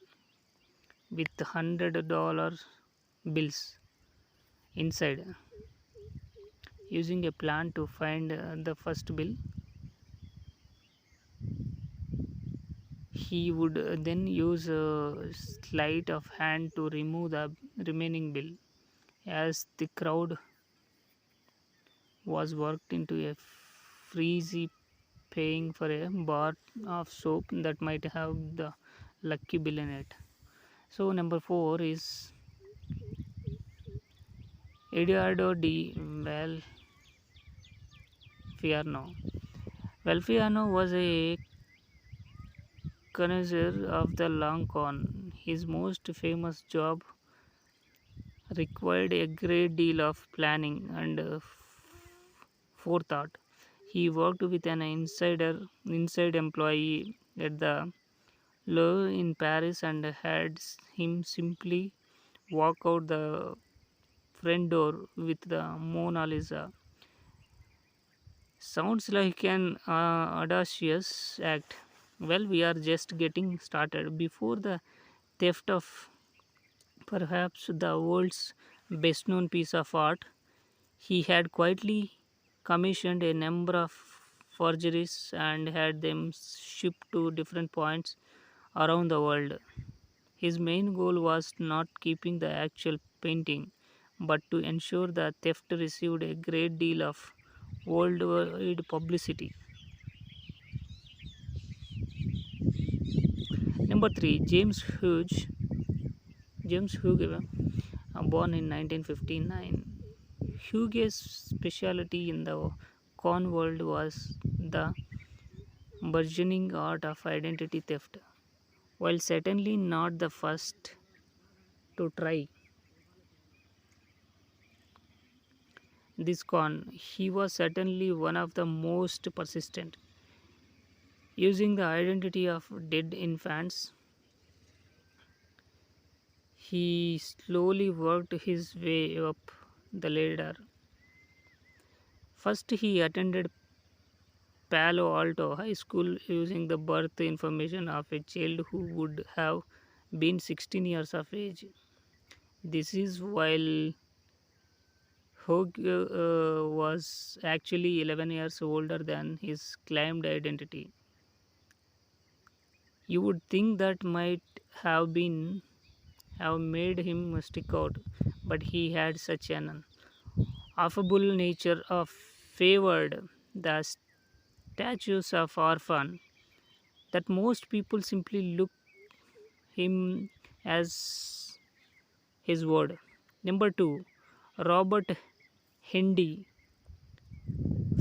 with $100 bills inside. Using a plan to find the first bill, he would then use a sleight of hand to remove the remaining bill. As the crowd was worked into a freezy paying for a bar of soap that might have the lucky bill in it. So number 4 is Eduardo di Valfierno, Valfiano was a connoisseur of the long con. His most famous job required a great deal of planning and forethought. He worked with an inside employee at the Louvre in Paris and had him simply walk out the front door with the Mona Lisa. Sounds like an audacious act. Well, we are just getting started. Before the theft of perhaps the world's best known piece of art, he had quietly commissioned a number of forgeries and had them shipped to different points around the world. His main goal was not keeping the actual painting, but to ensure the theft received a great deal of worldwide publicity. Number three, James Hugo, born in 1959. Hugo's specialty in the con world was the burgeoning art of identity theft. While certainly not the first to try this con, he was certainly one of the most persistent. Using the identity of dead infants, he slowly worked his way up the ladder. First, he attended Palo Alto High School using the birth information of a child who would have been 16 years of age. This is while Hogg was actually 11 years older than his claimed identity. You would think that might have been have made him stick out, but he had such an affable nature of favored the statues of orphan that most people simply look him as his word. Number two, Robert Hendy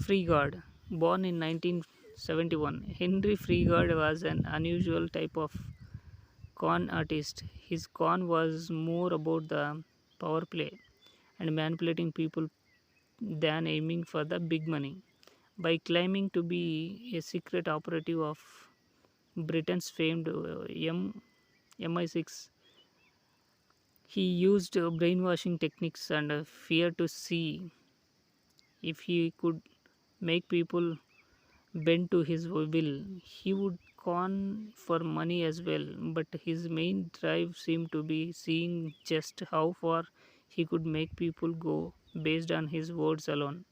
Freegard, born in 1971. Henry Freegard was an unusual type of con artist. His con was more about the power play and manipulating people than aiming for the big money. By claiming to be a secret operative of Britain's famed MI6, he used brainwashing techniques and fear to see if he could make people bend to his will. He would con for money as well, but his main drive seemed to be seeing just how far he could make people go based on his words alone.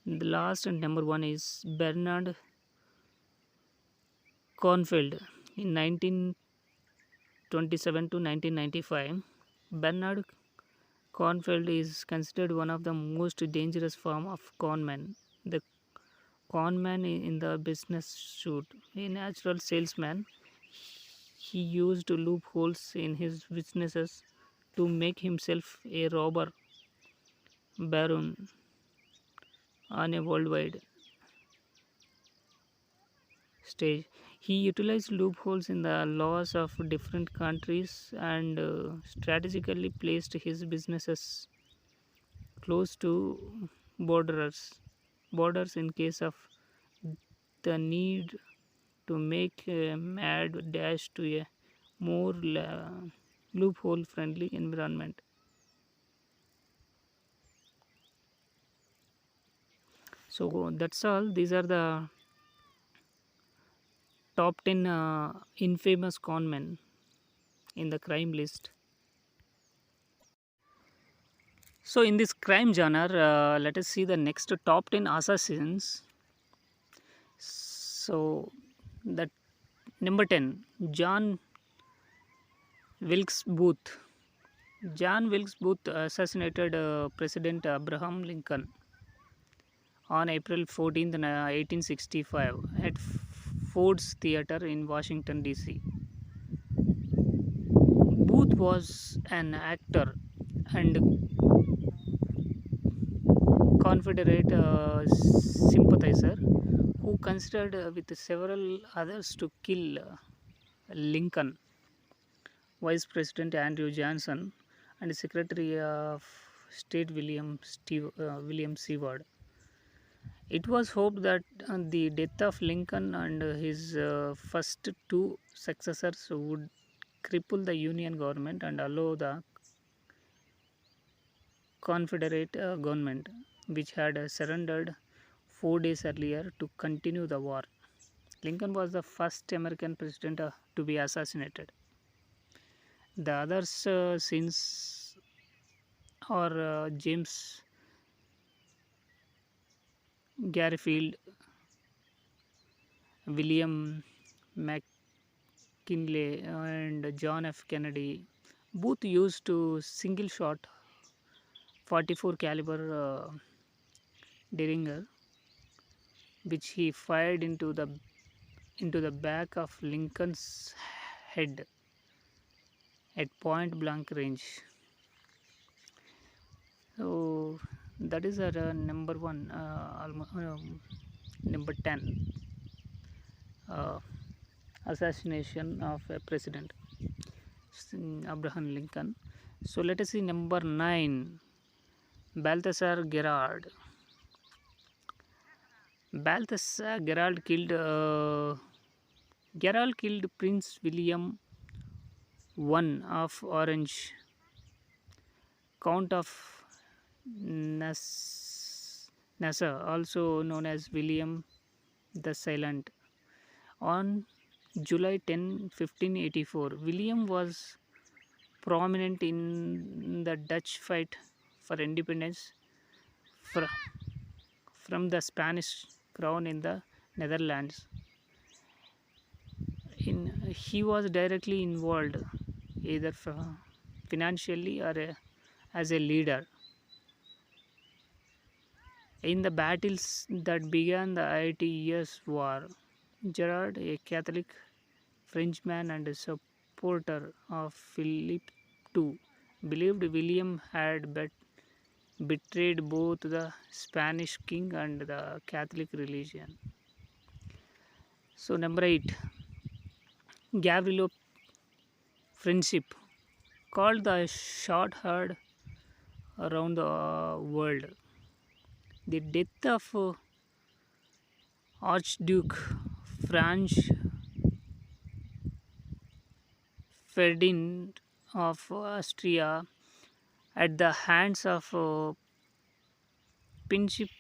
The last and number one is Bernard Cornfield. In 1927 to 1995, Bernard Cornfield is considered one of the most dangerous form of conman. The conman in the business suit, a natural salesman, he used loopholes in his businesses to make himself a robber baron on a worldwide stage. He utilized loopholes in the laws of different countries and strategically placed his businesses close to borders borders in case of the need to make a mad dash to a more loophole friendly environment. So that's all. These are the top 10 infamous conmen in the crime list. So in this crime genre, let us see the next top 10 assassins. So that number 10, John Wilkes Booth. John Wilkes Booth assassinated President Abraham Lincoln on April 14th, 1865 at Ford's Theater in Washington, D.C. Booth was an actor and Confederate sympathizer who considered with several others to kill Lincoln. Vice President Andrew Johnson and Secretary of State William Seward. It was hoped that the death of Lincoln and his first two successors would cripple the Union government and allow the Confederate government, which had surrendered 4 days earlier, to continue the war. Lincoln was the first American president to be assassinated. The others since are James Garfield, William McKinley, and John F. Kennedy. Both used to single shot 44 caliber Derringer, which he fired into the back of Lincoln's head at point blank range. So that is our number one, number 10, uh, assassination of a president, Abraham Lincoln. So let us see number 9, Balthasar Gerard. Balthasar Gerald killed Prince William I of Orange, Count of Nassau, also known as William the Silent, on July 10, 1584. William was prominent in the Dutch fight for independence fr- from the Spanish crown in the Netherlands. He was directly involved either financially or as a leader in the battles that began the 80 Years' War. Gerard, a Catholic Frenchman and a supporter of Philip II, believed William had betrayed both the Spanish king and the Catholic religion. So, number 8, Gavrilo Friendship, called the short haired around the world. The death of Archduke Franz Ferdinand of Austria at the hands of Pinship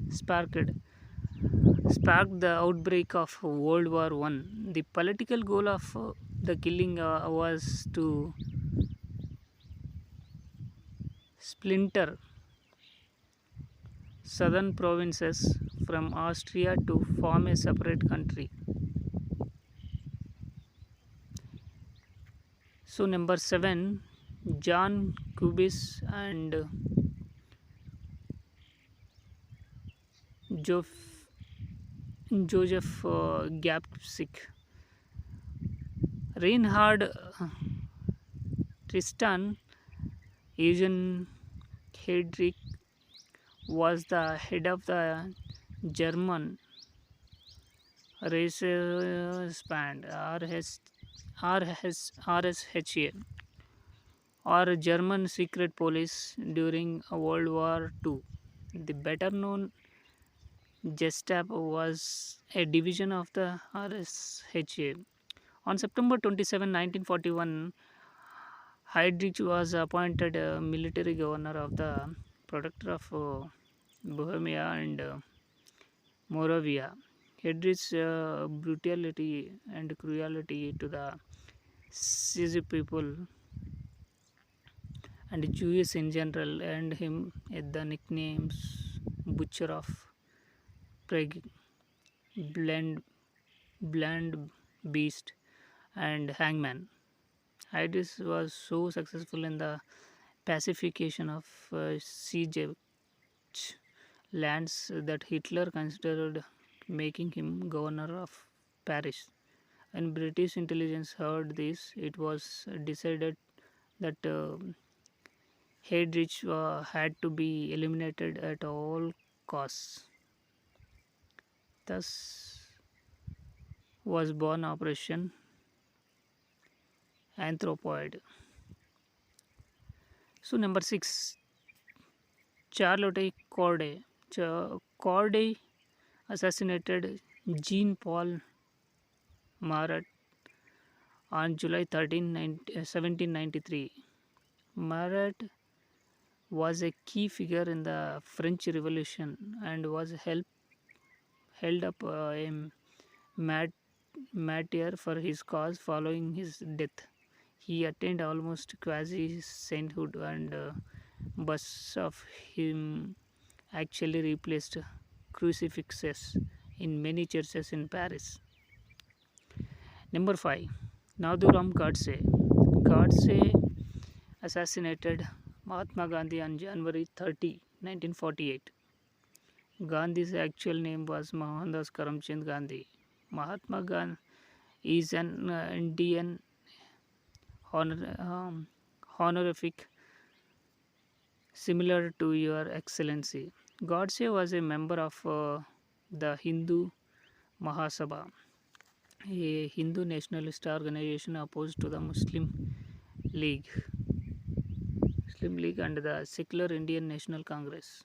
sparked sparked the outbreak of World War One. The political goal of the killing was to splinter southern provinces from Austria to form a separate country. So number 7, John Cubis and Joseph Gapsik. Reinhard Tristan Eugen Heydrich was the head of the German Reichsband RSHA, or German secret police during World War II. The better known Gestapo was a division of the RSHA. On September 27, 1941, Heydrich was appointed military governor of the Protector of Bohemia and Moravia. Heydrich's brutality and cruelty to the Czech people and Jews in general earned him the nicknames Butcher of Prague, Bland Beast, and Hangman. Heydrich was so successful in the pacification of siege lands that Hitler considered making him governor of Paris. When British intelligence heard this, it was decided that Heydrich had to be eliminated at all costs. Thus was born Operation Anthropoid. So number 6, Charlotte Corday. Corday assassinated Jean-Paul Marat on July 13, 1793. Marat was a key figure in the French Revolution and was held up a mat- martyr for his cause following his death. He attained almost quasi sainthood, and busts of him actually replaced crucifixes in many churches in Paris. Number 5, Nathuram Godse. Godse assassinated Mahatma Gandhi on January 30, 1948. Gandhi's actual name was Mohandas Karamchand Gandhi. Mahatma Gandhi is an Indian honor, honorific similar to Your Excellency. Godse was a member of the Hindu Mahasabha, a Hindu nationalist organization opposed to the League, Muslim League and the secular Indian National Congress.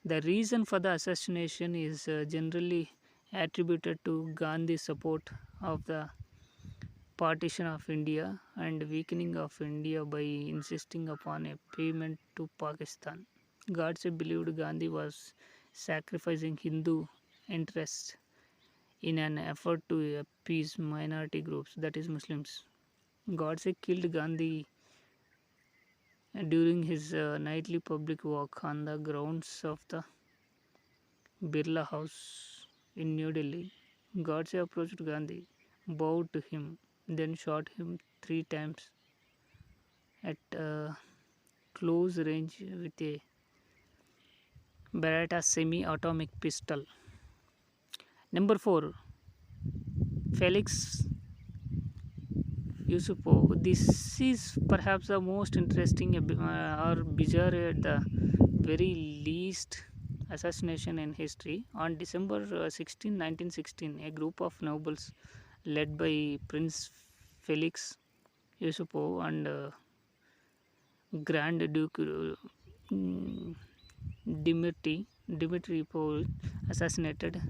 The reason for the assassination is generally attributed to Gandhi's support of the partition of India and weakening of India by insisting upon a payment to Pakistan. Godse believed Gandhi was sacrificing Hindu interests in an effort to appease minority groups, that is, Muslims. Godse killed Gandhi during his nightly public walk on the grounds of the Birla House in New Delhi. Godse approached Gandhi, bowed to him, then shot him 3 times at close range with a Beretta semi-automatic pistol. Number 4, Felix Yusupov. This is perhaps the most interesting or bizarre at the very least assassination in history. On December 16, 1916, a group of nobles led by Prince Felix Yusupov and Grand Duke Dmitry Paul assassinated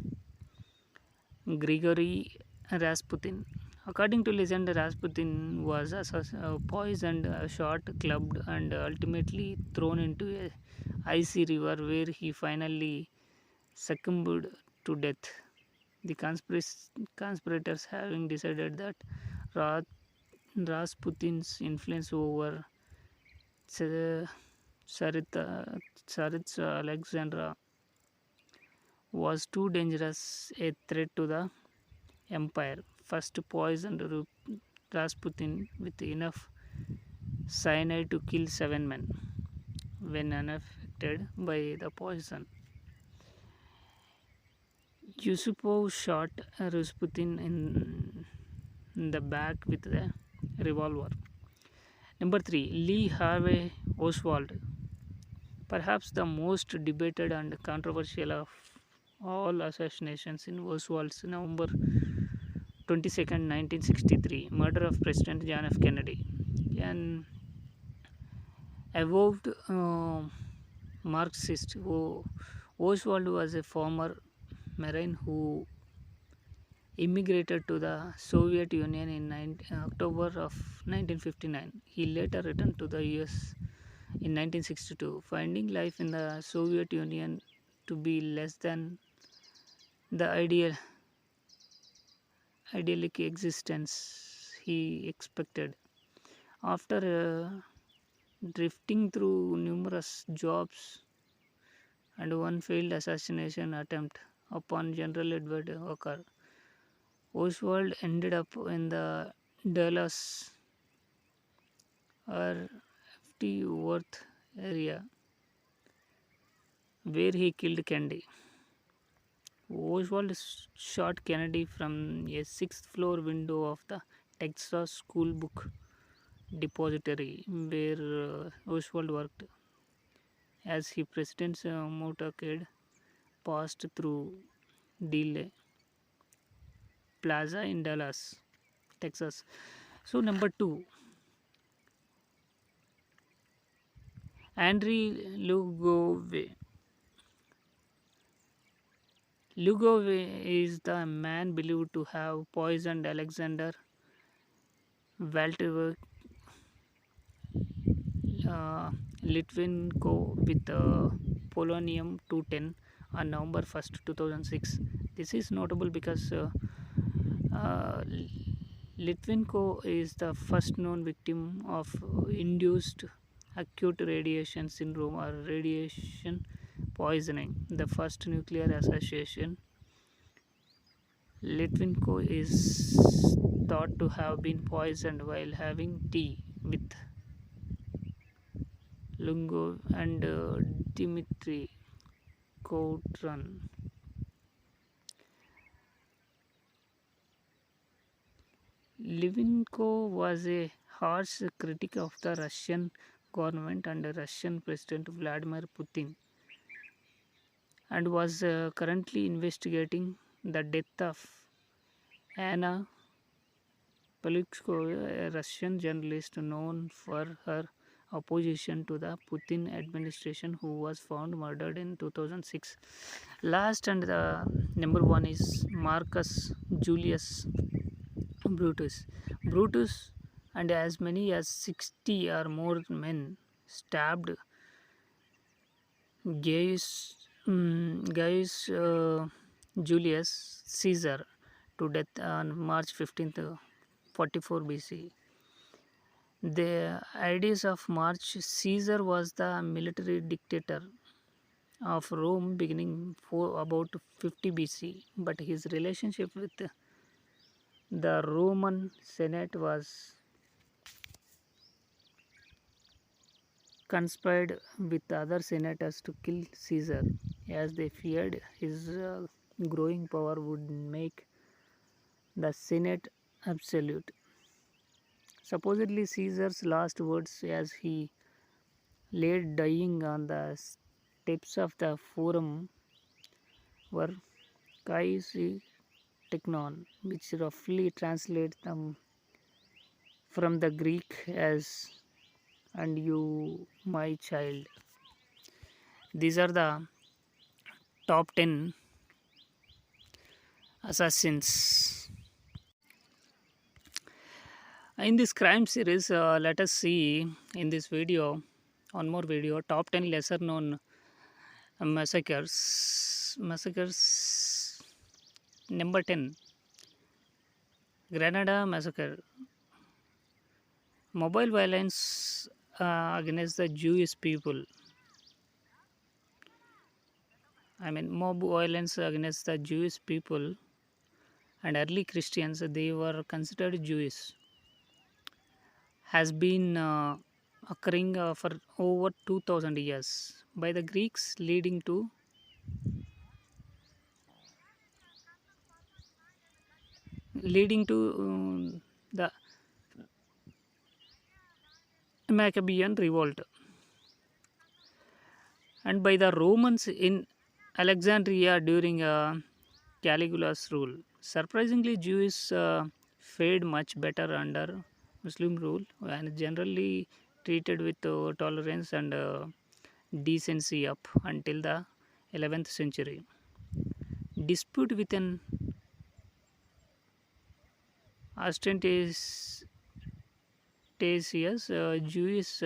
Grigory Rasputin. According to legend, Rasputin was poisoned, shot, clubbed, and ultimately thrown into a icy river where he finally succumbed to death. The conspirators, having decided that Ra- Rasputin's influence over Tsa- Tsaritsa Alexandra was too dangerous a threat to the empire, first poisoned Rasputin with enough cyanide to kill 7 men. When unaffected by the poison, Yusupov shot Rasputin in the back with a revolver. Number 3, Lee Harvey Oswald. Perhaps the most debated and controversial of all assassinations in Oswald's November 22nd, 1963 murder of President John F. Kennedy. An avowed Marxist, Oswald was a former Marine who immigrated to the Soviet Union in October of 1959. He later returned to the US in 1962, finding life in the Soviet Union to be less than the idyllic existence he expected. After drifting through numerous jobs and one failed assassination attempt upon General Edward Hooker, Oswald ended up in the Dallas or Ft. Worth area where he killed Kennedy. Oswald shot Kennedy from a sixth-floor window of the Texas School Book Depository where Oswald worked. as his president's motorcade passed through Dealey Plaza in Dallas, Texas. So number two, Andriy Lugove. Lugove is the man believed to have poisoned Alexander Valtryek uh, Litvinenko with polonium-210 on November 1st, 2006. This is notable because uh, Litvinenko is the first known victim of induced acute radiation syndrome or radiation poisoning. The first nuclear association, Litvinenko is thought to have been poisoned while having tea with Lungov and Dmitry Koutran. Litvinenko was a harsh critic of the Russian government and Russian President Vladimir Putin and was currently investigating the death of Anna Politkovskaya, a Russian journalist known for her opposition to the Putin administration, who was found murdered in 2006. Last and the number one is Marcus Julius Brutus. Brutus and as many as 60 or more men stabbed Gaius Julius Caesar to death on March 15th, 44 BC. The ideas of March Caesar was the military dictator of Rome beginning for about 50 BC, but his relationship with the Roman Senate was conspired with other senators to kill Caesar, as they feared his growing power would make the Senate absolute. Supposedly, Caesar's last words as he lay dying on the steps of the Forum were Kais Technon, which roughly translates them from the Greek as "and you, my child." These are the top 10 assassins. In this crime series, let us see in this video, one more video, top 10 lesser known massacres. Massacres number 10, Granada Massacre. Mobile violence against the Jewish people. Mob violence against the Jewish people and early Christians, they were considered Jewish, has been occurring for over 2000 years by the Greeks, leading to the Maccabean revolt, and by the Romans in Alexandria during Caligula's rule. Surprisingly, Jews fared much better under Muslim rule and generally treated with tolerance and decency up until the 11th century. Dispute with an ostentatious Jewish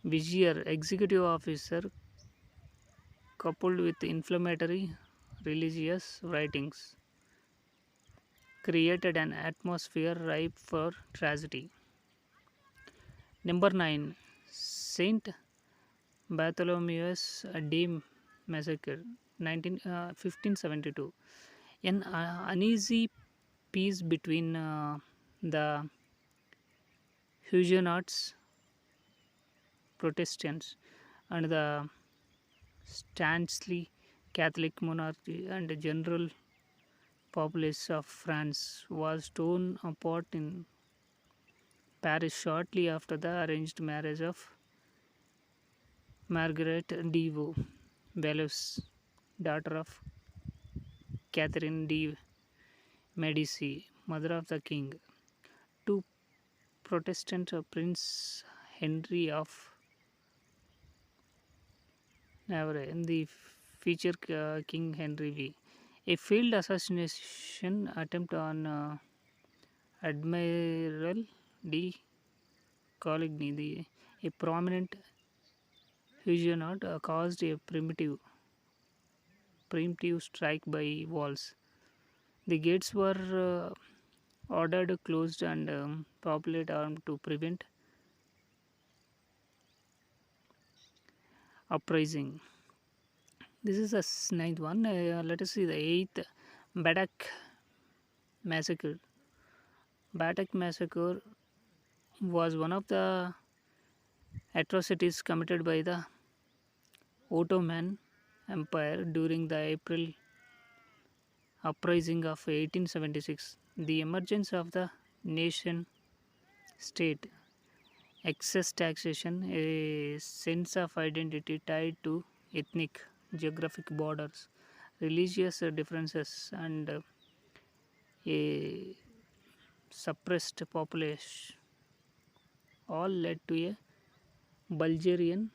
vizier executive officer coupled with inflammatory religious writings created an atmosphere ripe for tragedy. Number 9, Saint Bartholomew's Day Massacre, 1572. An uneasy peace between the Huguenots, Protestants, and the staunchly Catholic monarchy and the general populace of France was torn apart in Paris shortly after the arranged marriage of Margaret de Valois, daughter of Catherine de Medici, mother of the king. Two Protestant Prince Henry of Navarre and the future King Henry V. A failed assassination attempt on Admiral de Coligny, a prominent Huguenot, caused a preemptive strike by walls. The gates were ordered closed and populated armed to prevent uprising. This is the ninth one. Let us see the eighth, Badak massacre. Badak massacre was one of the atrocities committed by the Ottoman Empire during the April uprising of 1876. The emergence of the nation state, excess taxation, a sense of identity tied to ethnic, geographic borders, religious differences, and a suppressed population all led to a Bulgarian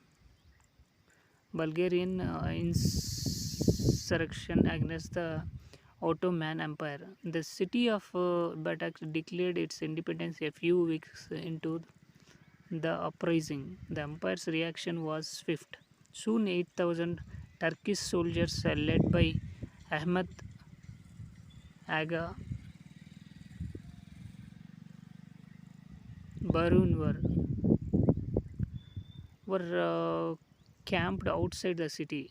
Bulgarian insurrection against the Ottoman Empire. The city of Batak declared its independence a few weeks into the uprising. The empire's reaction was swift. Soon 8,000 Turkish soldiers led by Ahmed Aga Barunwar were camped outside the city.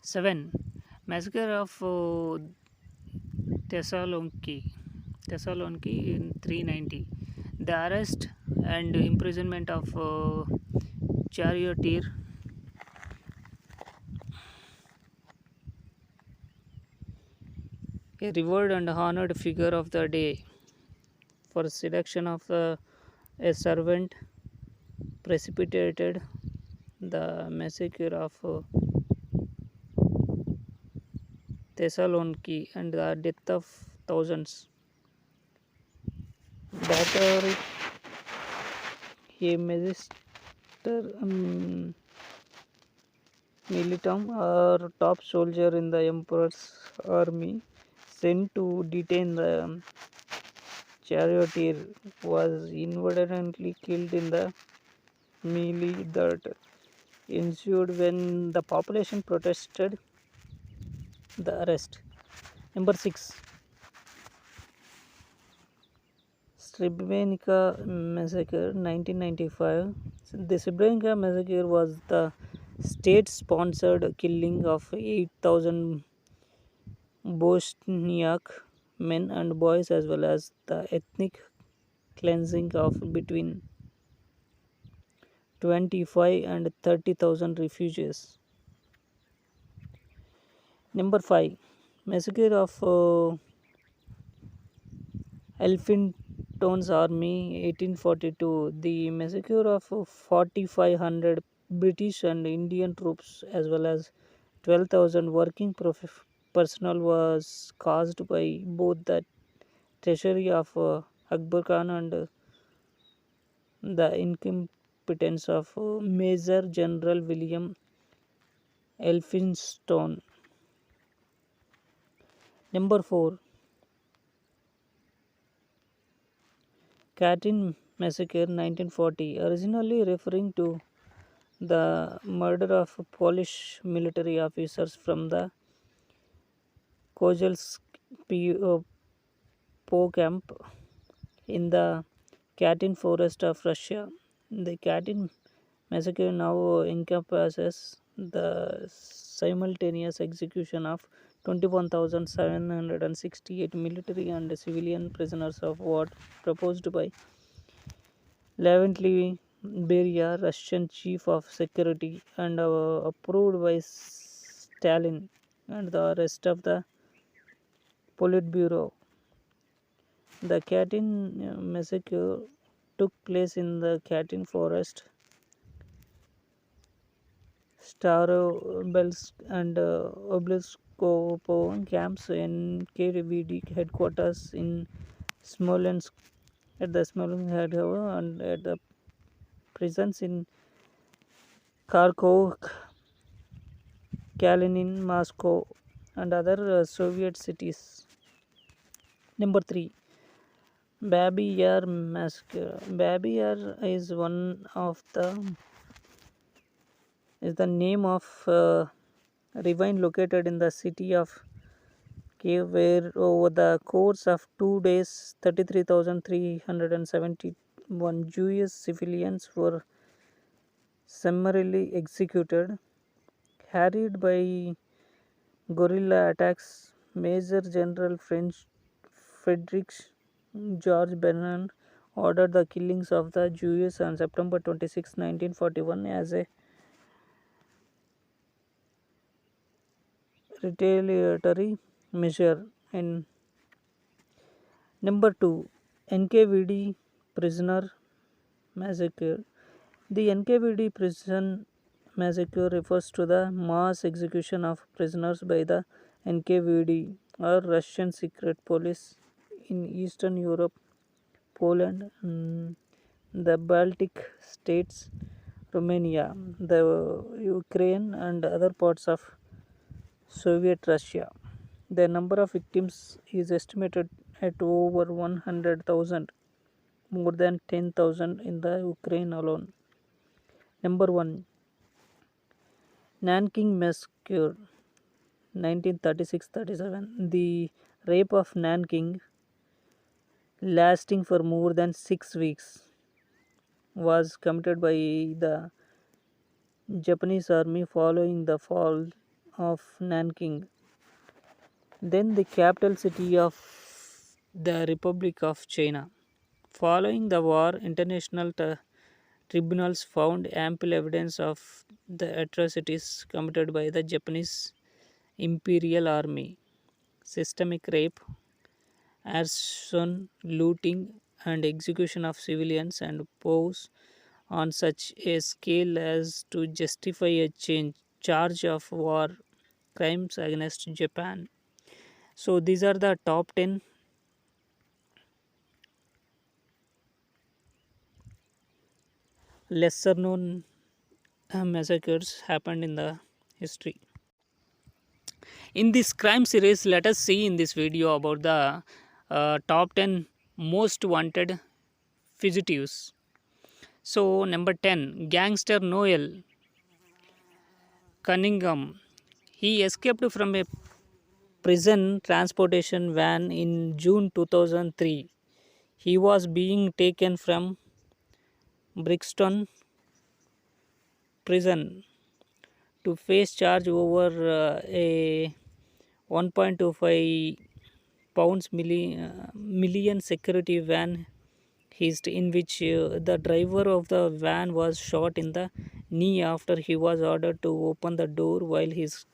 7. Massacre of Thessaloniki. Thessaloniki in 390. The arrest and imprisonment of charioteer a revered and honored figure of the day for seduction of a servant precipitated the massacre of Thessaloniki and the death of thousands. Battery, a magister militum or top soldier in the emperor's army sent to detain the charioteer was inadvertently killed in the melee that ensued when the population protested the arrest. Number 6. Srebrenica massacre 1995. The Srebrenica massacre was the state-sponsored killing of 8,000 Bosniak men and boys as well as the ethnic cleansing of between 25 and 30,000 refugees. Number 5. Massacre of Elphinstone's army 1842. The massacre of 4,500 British and Indian troops as well as 12,000 working personnel was caused by both the treachery of Akbar Khan and the incompetence of Major General William Elphinstone. Number 4. Katyn Massacre 1940, originally referring to the murder of Polish military officers from the Kozelski Po camp in the Katyn forest of Russia. The Katyn massacre now encompasses the simultaneous execution of 21,768 military and civilian prisoners of war proposed by Lavrentiy Beria, Russian chief of security, and approved by Stalin and the rest of the Politburo. The Katyn massacre took place in the Katyn forest Starobelsk and Oblizkovo camps in KVD headquarters in Smolensk at the Smolensk headquarters and at the prisons in Kharkov, Kalinin, Moscow, and other Soviet cities. Number 3. Baby Yar massacre. Baby Yar is the name of ravine located in the city of Kiev, where over the course of 2 days, 33,371 Jewish civilians were summarily executed, harried by guerrilla attacks. Major General Friedrich George Bernard ordered the killings of the Jews on September 26, 1941 as a retaliatory measure. In number 2, NKVD prisoner massacre. The NKVD prison massacre refers to the mass execution of prisoners by the NKVD or Russian secret police in Eastern Europe, Poland, the Baltic states, Romania, the Ukraine, and other parts of Soviet Russia. The number of victims is estimated at over 100,000, more than 10,000 in the Ukraine alone. Number 1. Nanking Massacre 1936-37. The rape of Nanking, lasting for more than 6 weeks, was committed by the Japanese army following the fall of Nanking, then the capital city of the Republic of China. Following the war, international tribunals found ample evidence of the atrocities committed by the Japanese Imperial Army: systemic rape, arson, looting, and execution of civilians and POWs on such a scale as to justify a charge of war crimes against Japan. So, these are the top 10 lesser known massacres happened in the history. In this crime series, let us see in this video about the top 10 most wanted fugitives. So, number 10, gangster Noel Cunningham. He escaped from a prison transportation van in June 2003. He was being taken from Brixton prison to face charge over a 1.25 pounds million security van heist, in which the driver of the van was shot in the knee after he was ordered to open the door while his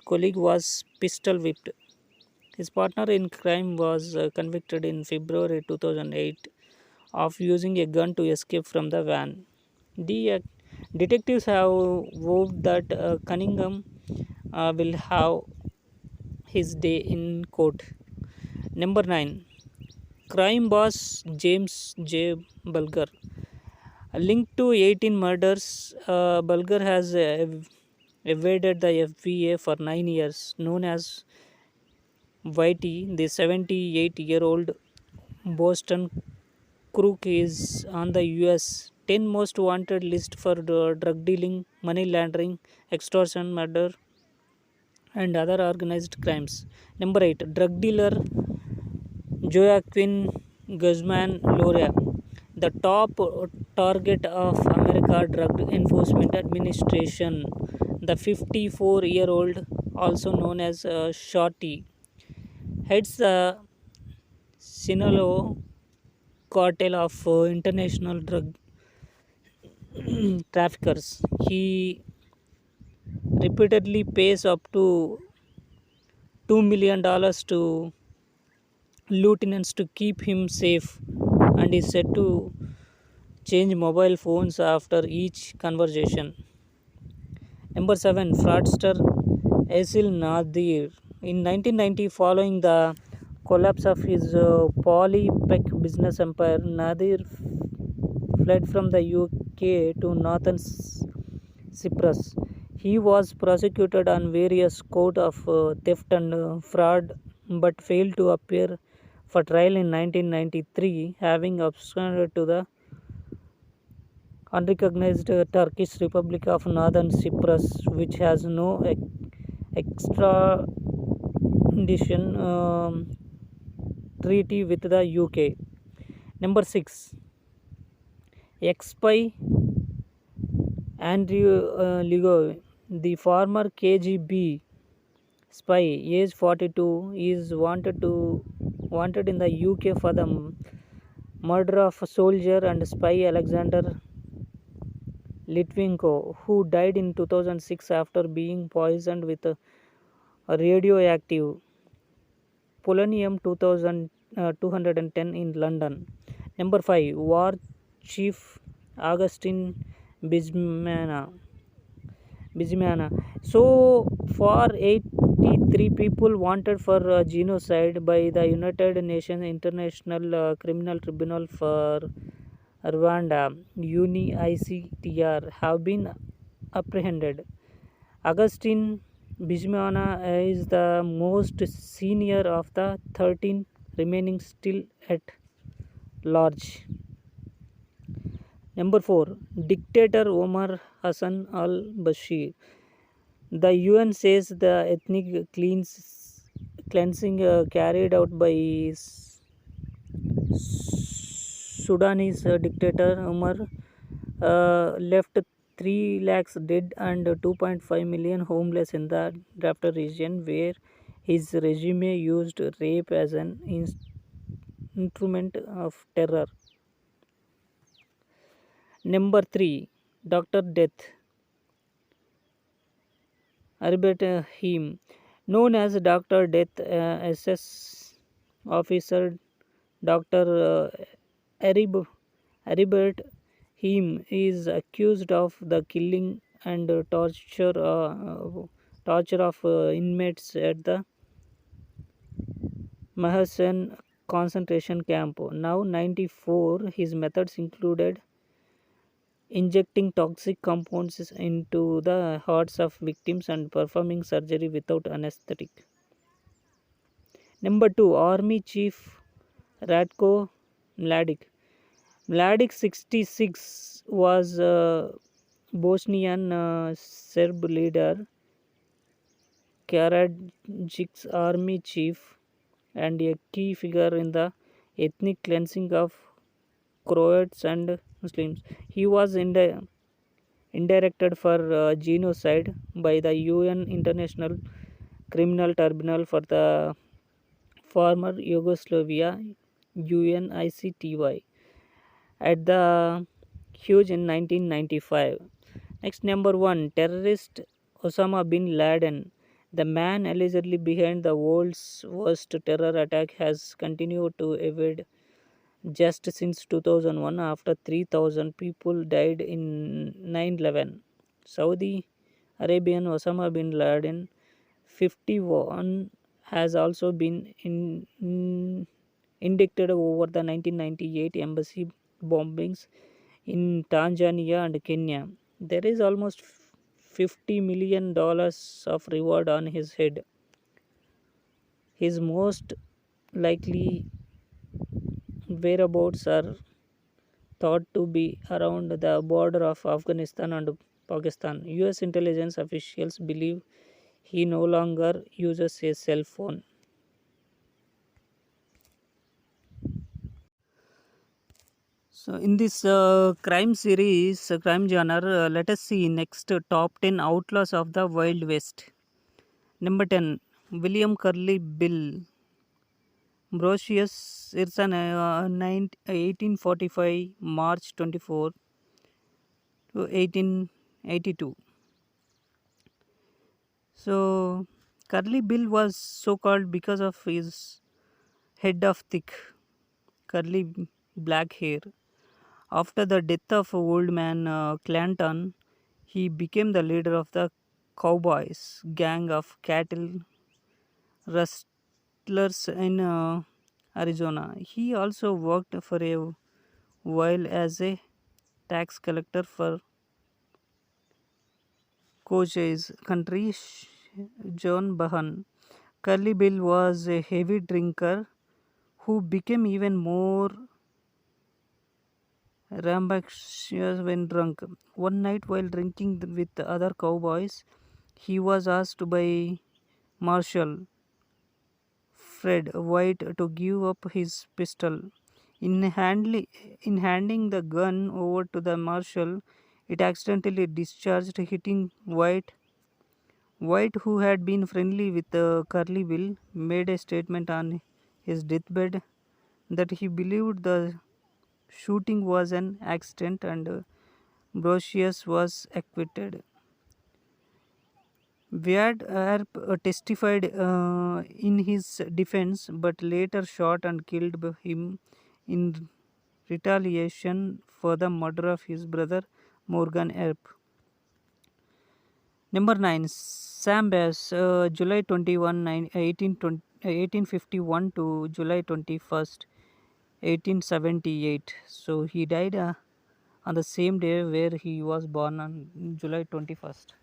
colleague was pistol whipped. His partner in crime was convicted in February 2008 of using a gun to escape from the van. The detectives have vowed that Cunningham will have his day in court. Number 9. Crime boss James J. Bulger. Linked to 18 murders, Bulger has evaded the FBA for 9 years. Known as Whitey, the 78-year-old Boston crook is on the US 10 most wanted list for drug dealing, money laundering, extortion, murder, and other organized crimes. Number 8. Drug dealer Joaquin Guzman Loria, the top target of America Drug Enforcement Administration. The 54-year-old, also known as Shorty, heads the Sinaloa cartel of international drug traffickers. He repeatedly pays up to $2 million to lieutenants to keep him safe, and is said to change mobile phones after each conversation. Number 7. Fraudster Asil Nadir. In 1990, following the collapse of his Polypec business empire, Nadir fled from the UK to northern Cyprus. He was prosecuted on various counts of theft and fraud but failed to appear for trial in 1993, having absconded to the unrecognized Turkish Republic of Northern Cyprus, which has no extradition treaty with the UK. Number 6. Ex-spy Andrew Ligo, the former KGB spy, age 42, is wanted in the UK for the murder of soldier and spy Alexander Litvinenko, who died in 2006 after being poisoned with a radioactive polonium 210 in London. Number 5. War Chief Augustin Bismana. So far, 83 people wanted for genocide by the United Nations International Criminal Tribunal for Rwanda, UNICTR, have been apprehended. Augustin Bismana is the most senior of the 13 remaining still at large. Number 4. Dictator Omar Hassan al-Bashir. The UN says the ethnic cleansing carried out by Sudanese dictator Omar left 3 lakhs dead and 2.5 million homeless in the Darfur region, where his regime used rape as an instrument of terror. Number 3. Dr. Death. Albert Heim, known as Dr. Death, SS officer Dr. Heribert Heim is accused of the killing and torture of inmates at the Mahsen concentration camp. Now 94, his methods included injecting toxic compounds into the hearts of victims and performing surgery without anesthetic. Number 2. Army Chief Ratko Mladic. Mladic 66 was a Bosnian Serb leader, Karadzic's army chief, and a key figure in the ethnic cleansing of Croats and Muslims. He was indicted for genocide by the UN International Criminal Tribunal for the former Yugoslavia, UNICTY, at the Huge in 1995. Next, number 1. Terrorist Osama bin Laden. The man allegedly behind the world's worst terror attack has continued to evade just since 2001 after 3,000 people died in 9/11. Saudi Arabian Osama bin Laden, 51, has also been indicted over the 1998 embassy bombings in Tanzania and Kenya. There is almost $50 million of reward on his head. His most likely whereabouts are thought to be around the border of Afghanistan and Pakistan. US intelligence officials believe he no longer uses a cell phone. So, in this crime series, crime genre, let us see next top 10 outlaws of the Wild West. Number 10. William Curly Bill Brocius. It's an 1845 March 24 to 1882. So, Curly Bill was so called because of his head of thick curly black hair. After the death of Old Man Clanton, he became the leader of the Cowboys gang of cattle rustlers in Arizona. He also worked for a while as a tax collector for Cochise Country. John Bahan. Curly Bill was a heavy drinker who became even more rambunctious when drunk. One night, while drinking with the other cowboys, he was asked by Marshal Fred White to give up his pistol. In, in handing the gun over to the marshal, it accidentally discharged, hitting White. White, who had been friendly with Curly Bill, made a statement on his deathbed that he believed the shooting was an accident and Brocius was acquitted. Wyatt Earp testified in his defense but later shot and killed him in retaliation for the murder of his brother Morgan Earp. Number 9. Sam Bass, July 21, 1851 to July 21st, 1878. So he died on the same day where he was born on July 21st.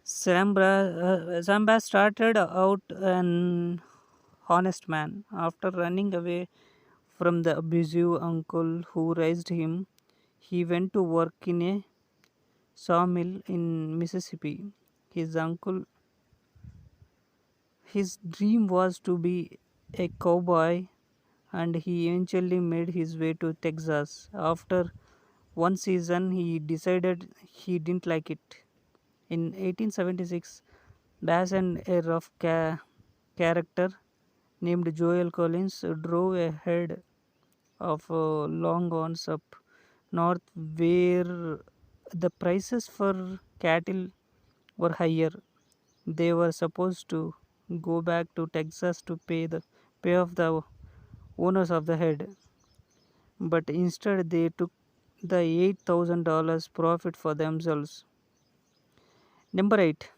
Sam Bass started out an honest man. After running away from the abusive uncle who raised him, he went to work in a sawmill in Mississippi. His uncle, his dream was to be a cowboy, and he eventually made his way to Texas. After one season, he decided he didn't like it. In 1876, Bass and a character named Joel Collins drove a herd of longhorns up north where the prices for cattle were higher. They were supposed to go back to Texas to pay off the owners of the herd, but instead they took the $8,000 profit for themselves. Number 8.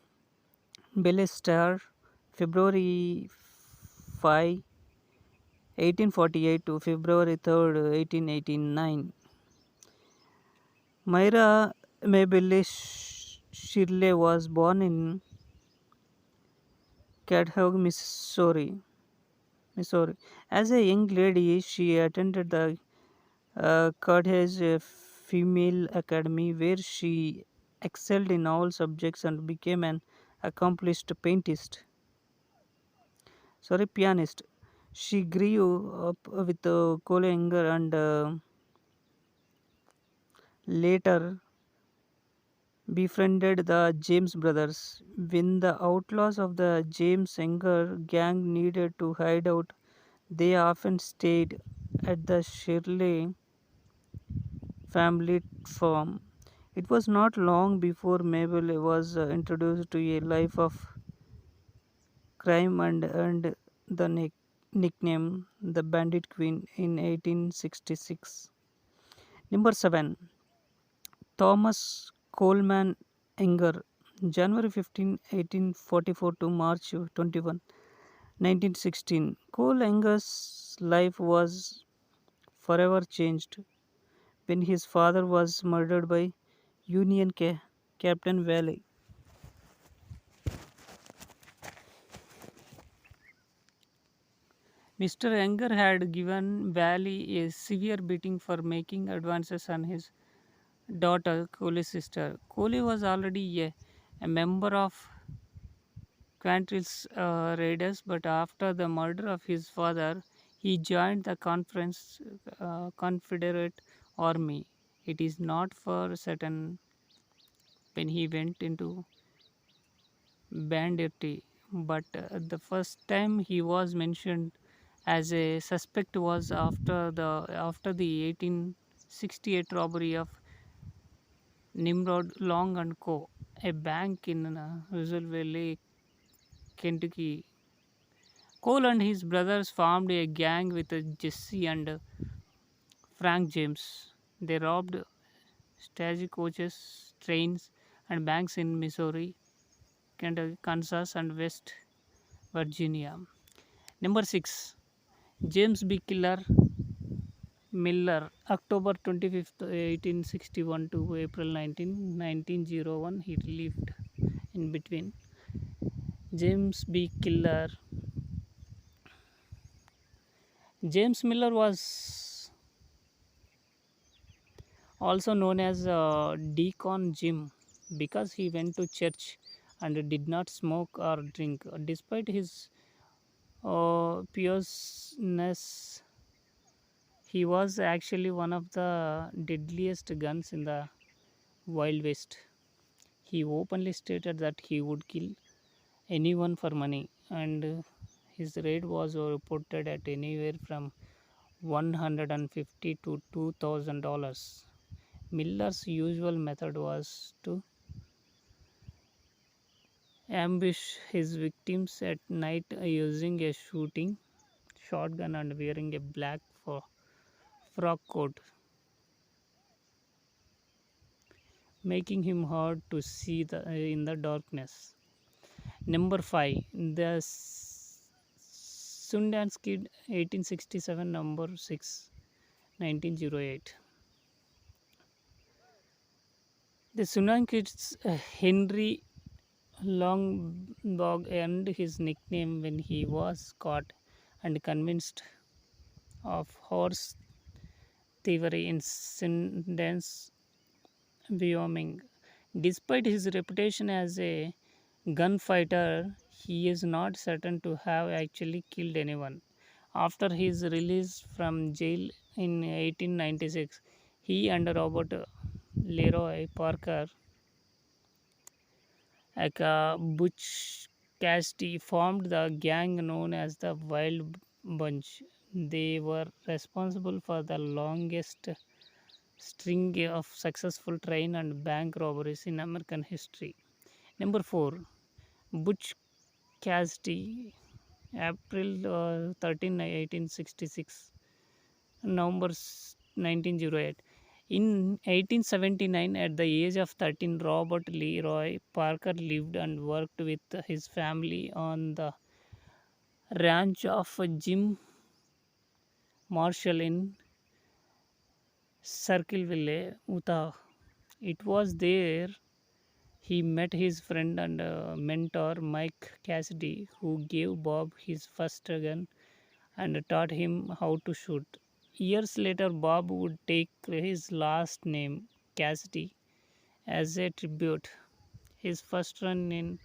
Belle Star, February 5, 1848 to February 3rd, 1889. Myra Mabel Shirley was born in Cuyahoga, Missouri. As a young lady, she attended the Carthage Female Academy, where she excelled in all subjects and became an accomplished pianist. She grew up with Cole Younger and later befriended the James brothers. When the outlaws of the James Younger gang needed to hide out, they often stayed at the Shirley family farm. It was not long before Mabel was introduced to a life of crime and earned the nickname the Bandit Queen in 1866. Number 7. Thomas Coleman Enger, January 15, 1844 to March 21, 1916. Cole Enger's life was forever changed when his father was murdered by Union Captain Valley. Mr. Enger had given Valley a severe beating for making advances on his daughter, Cole's sister. Cole was already a member of Quantrill's Raiders, but after the murder of his father, he joined the Confederate Army. It is not for certain when he went into banditti, but the first time he was mentioned as a suspect was after the 1868 robbery of Nimrod Long and Co., a bank in Russellville, Kentucky. Cole and his brothers formed a gang with Jesse and Frank James. They robbed stagecoaches, trains, and banks in Missouri, Kentucky, Kansas, and West Virginia. Number 6. James B. Killer Miller, October 25th, 1861 to April 1901, he lived in between. James B. Killer. James Miller was also known as Deacon Jim because he went to church and did not smoke or drink. Despite his piousness, he was actually one of the deadliest guns in the Wild West. He openly stated that he would kill anyone for money, and his rate was reported at anywhere from 150 to $2,000. Miller's usual method was to ambush his victims at night using a shooting shotgun and wearing a black frock coat, making him hard to see in the darkness. Number 5. The Sundance Kid, 1867. Number 6, 1908. The Sundance Kid's Henry Longbog earned his nickname when he was caught and convinced of horse thievery in Sundance, Wyoming. Despite his reputation as a gunfighter, he is not certain to have actually killed anyone. After his release from jail in 1896, he and Robert Leroy Parker, aka Butch Cassidy, formed the gang known as the Wild Bunch. They were responsible for the longest string of successful train and bank robberies in American history. Number 4. Butch Cassidy, April 13, 1866, November 1908. In 1879, at the age of 13, Robert Leroy Parker lived and worked with his family on the ranch of Jim Marshall in Circleville, Utah. It was there he met his friend and mentor Mike Cassidy, who gave Bob his first gun and taught him how to shoot. Years later, Bob would take his last name, Cassidy, as a tribute. His first run in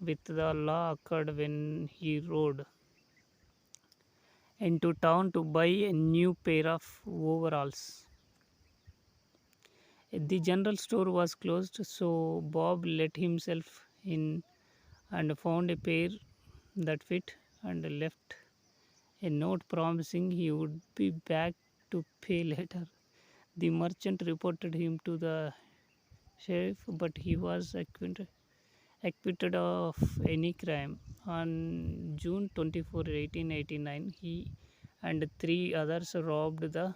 with the law occurred when he rode into town to buy a new pair of overalls. The general store was closed, so Bob let himself in and found a pair that fit and left a note promising he would be back to pay later. The merchant reported him to the sheriff, but he was acquitted of any crime. On June 24, 1889, he and three others robbed the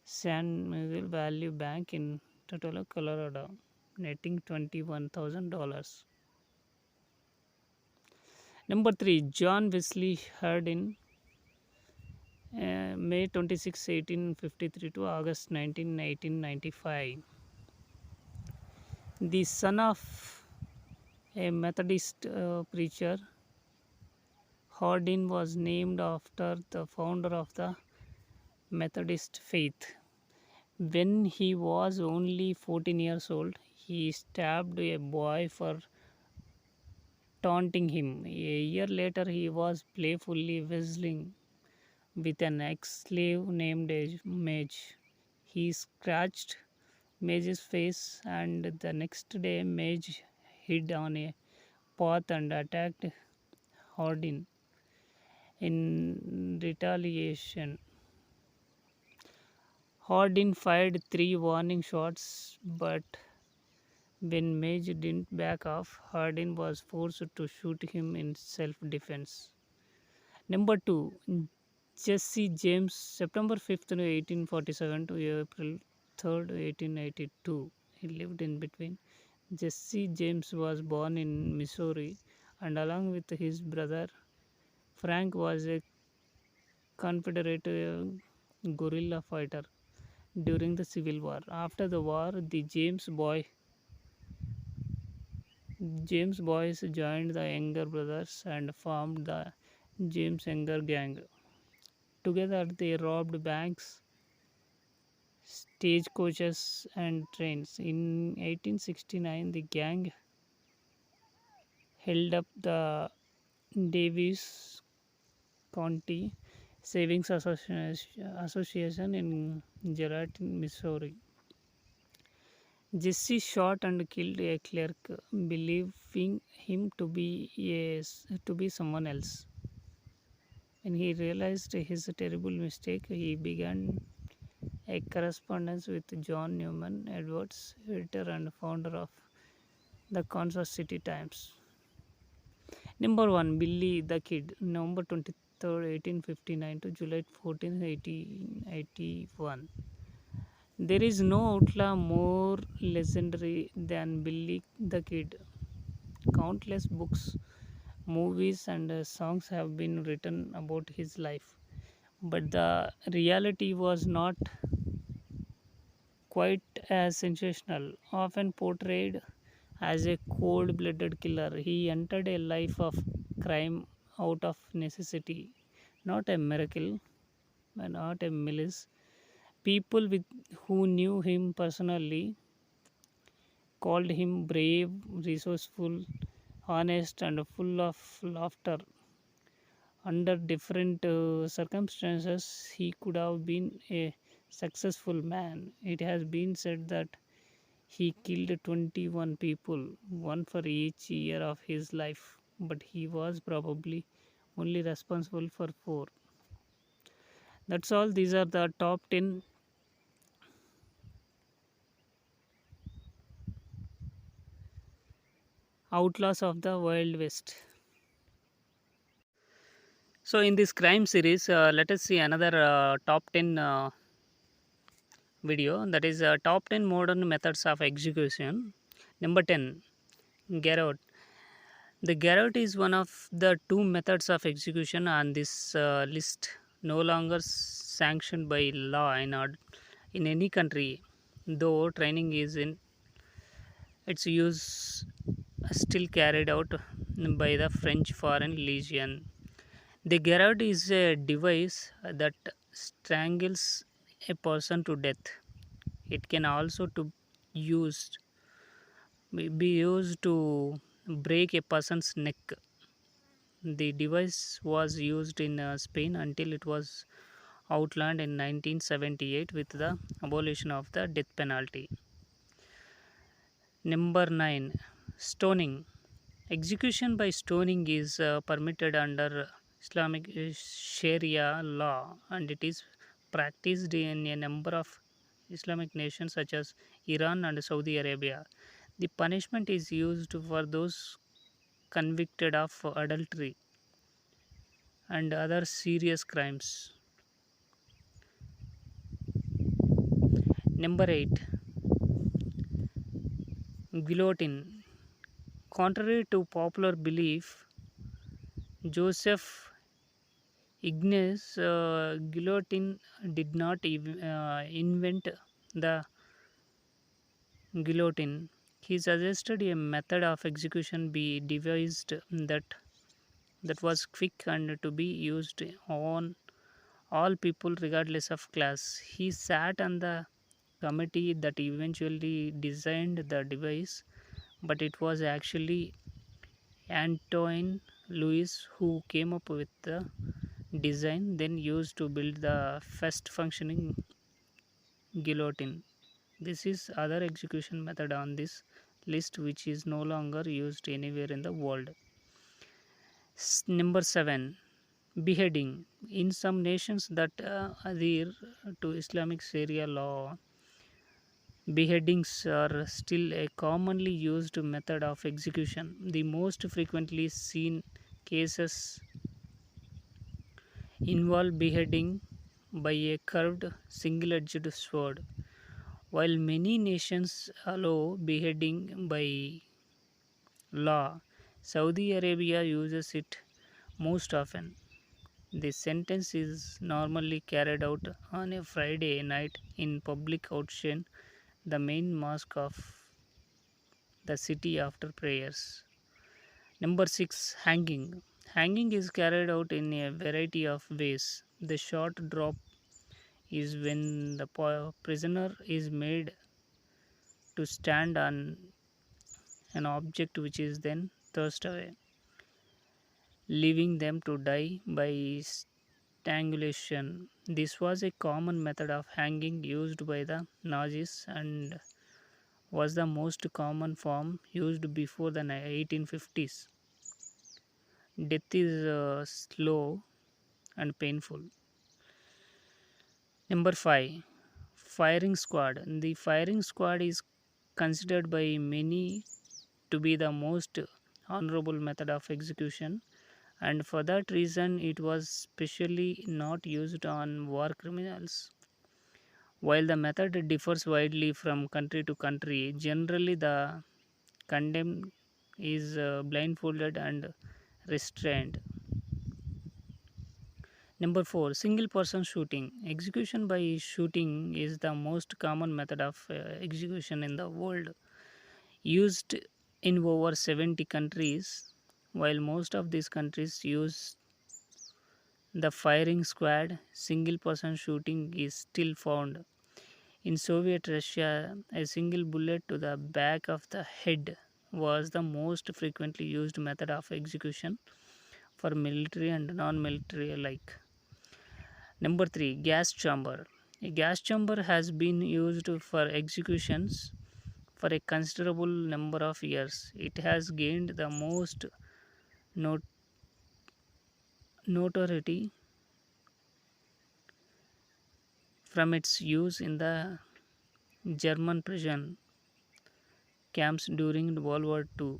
San Miguel Valley Bank in Totolo, Colorado, netting $21,000. Number 3. John Wesley Hardin, May 26, 1853 to August 19, 1895. The son of a Methodist preacher, Hardin was named after the founder of the Methodist faith. When he was only 14 years old, he stabbed a boy for taunting him. A year later, he was playfully whistling with an ex-slave named Madge. He scratched Madge's face, and the next day Madge hid on a path and attacked Hardin. In retaliation, Hardin fired 3 warning shots, but when Madge didn't back off, Hardin was forced to shoot him in self-defense. Number 2. Jesse James, September 5th, 1847 to April 3rd, 1882. He lived in between. Jesse James was born in Missouri, and along with his brother Frank was a Confederate guerrilla fighter during the Civil War. After the war, the James boys joined the younger brothers and formed the James Younger Gang. Together, they robbed banks, stagecoaches, and trains. In 1869, the gang held up the Davis County Association in Gelatin, Missouri. Jesse shot and killed a clerk, believing him to be someone else. When he realized his terrible mistake, he began a correspondence with John Newman Edwards, editor and founder of the Kansas City Times. Number 1, Billy the Kid, November 23rd, 1859 to July 14th, 1881. There is no outlaw more legendary than Billy the Kid. Countless books, movies, and songs have been written about his life, but the reality was not quite as sensational. Often portrayed as a cold blooded killer, he entered a life of crime out of necessity, not a miracle, not a malice. People who knew him personally called him brave, resourceful, honest, and full of laughter. Under different circumstances, he could have been a successful man. It has been said that he killed 21 people, one for each year of his life, but he was probably only responsible for 4. That's all. These are the top 10 outlaws of the Wild West. So, in this crime series, let us see another top 10 video, that is top 10 modern methods of execution. Number 10, garrote. The garrote is one of the 2 methods of execution on this list, no longer sanctioned by law in any country, though training is in its use still carried out by the French Foreign Legion. The garrote is a device that strangles a person to death. It can also used be used to break a person's neck. The device was used in Spain until it was outlawed in 1978 with the abolition of the death penalty. Number 9, stoning. Execution by stoning is permitted under Islamic Sharia law, and it is practiced in a number of Islamic nations such as Iran and Saudi Arabia. The punishment is used for those convicted of adultery and other serious crimes. Number 8, guillotine. Contrary to popular belief, Joseph Ignace Guillotine did not invent the guillotine. He suggested a method of execution be devised that was quick and to be used on all people regardless of class. He sat on the committee that eventually designed the device, but it was actually Antoine Louis who came up with the design then used to build the first functioning guillotine. This is other execution method on this list which is no longer used anywhere in the world. Number 7, beheading. In some nations that adhere to Islamic Sharia law, beheadings are still a commonly used method of execution. The most frequently seen cases involve beheading by a curved single edged sword. While many nations allow beheading by law, Saudi Arabia uses it most often. The sentence is normally carried out on a Friday night in public outside the main mosque of the city after prayers. Number 6. Hanging. Hanging is carried out in a variety of ways. The short drop is when the prisoner is made to stand on an object which is then thrust away, leaving them to die by strangulation. This was a common method of hanging used by the Nazis and was the most common form used before the 1850s. Death is slow and painful. Number 5. Firing squad. The firing squad is considered by many to be the most honorable method of execution, and for that reason it was specially not used on war criminals. While the method differs widely from country to country, generally the condemned is blindfolded and restrained. Number 4. Single person shooting. Execution by shooting is the most common method of execution in the world, used in over 70 countries. While most of these countries use the firing squad, single person shooting is still found. In Soviet Russia, a single bullet to the back of the head was the most frequently used method of execution for military and non military alike. Number 3. Gas chamber. A gas chamber has been used for executions for a considerable number of years. It has gained the most not- notoriety from its use in the German prison camps during World War II,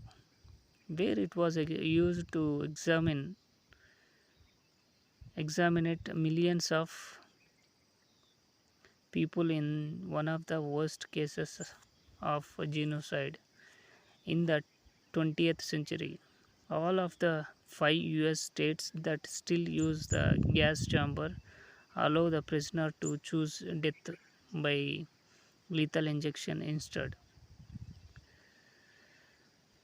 where it was used to exterminate millions of people in one of the worst cases of genocide in the 20th century. All of the 5 US states that still use the gas chamber allow the prisoner to choose death by lethal injection instead.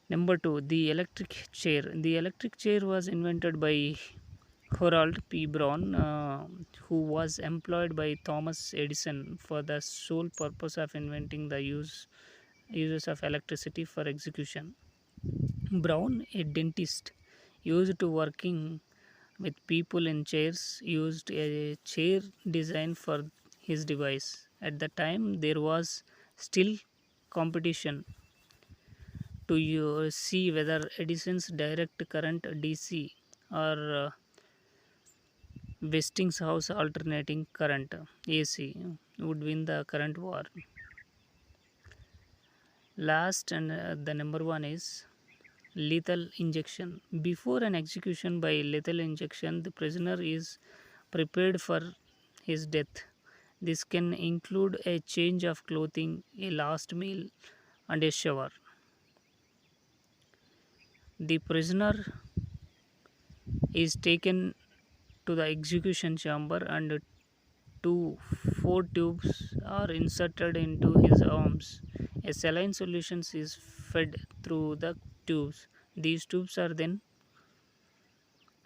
Number 2. The electric chair. The electric chair was invented by Harold P. Brown, who was employed by Thomas Edison for the sole purpose of inventing the uses of electricity for execution. Brown, a dentist, used to working with people in chairs, used a chair design for his device. At the time, there was still competition to see whether Edison's direct current DC or Westinghouse alternating current AC would win the current war. Last and the number 1 is lethal injection. Before an execution by lethal injection, the prisoner is prepared for his death. This can include a change of clothing, a last meal, and a shower. The prisoner is taken to the execution chamber and four tubes are inserted into his arms. A saline solution is fed through the tubes. These tubes are then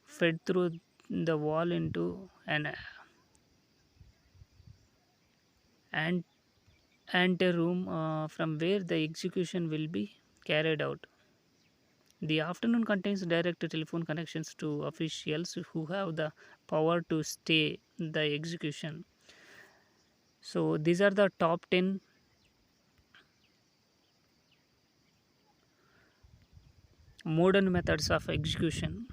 fed through the wall into an anteroom from where the execution will be carried out. The afternoon contains direct telephone connections to officials who have the power to stay the execution. So these are the top 10 modern methods of execution.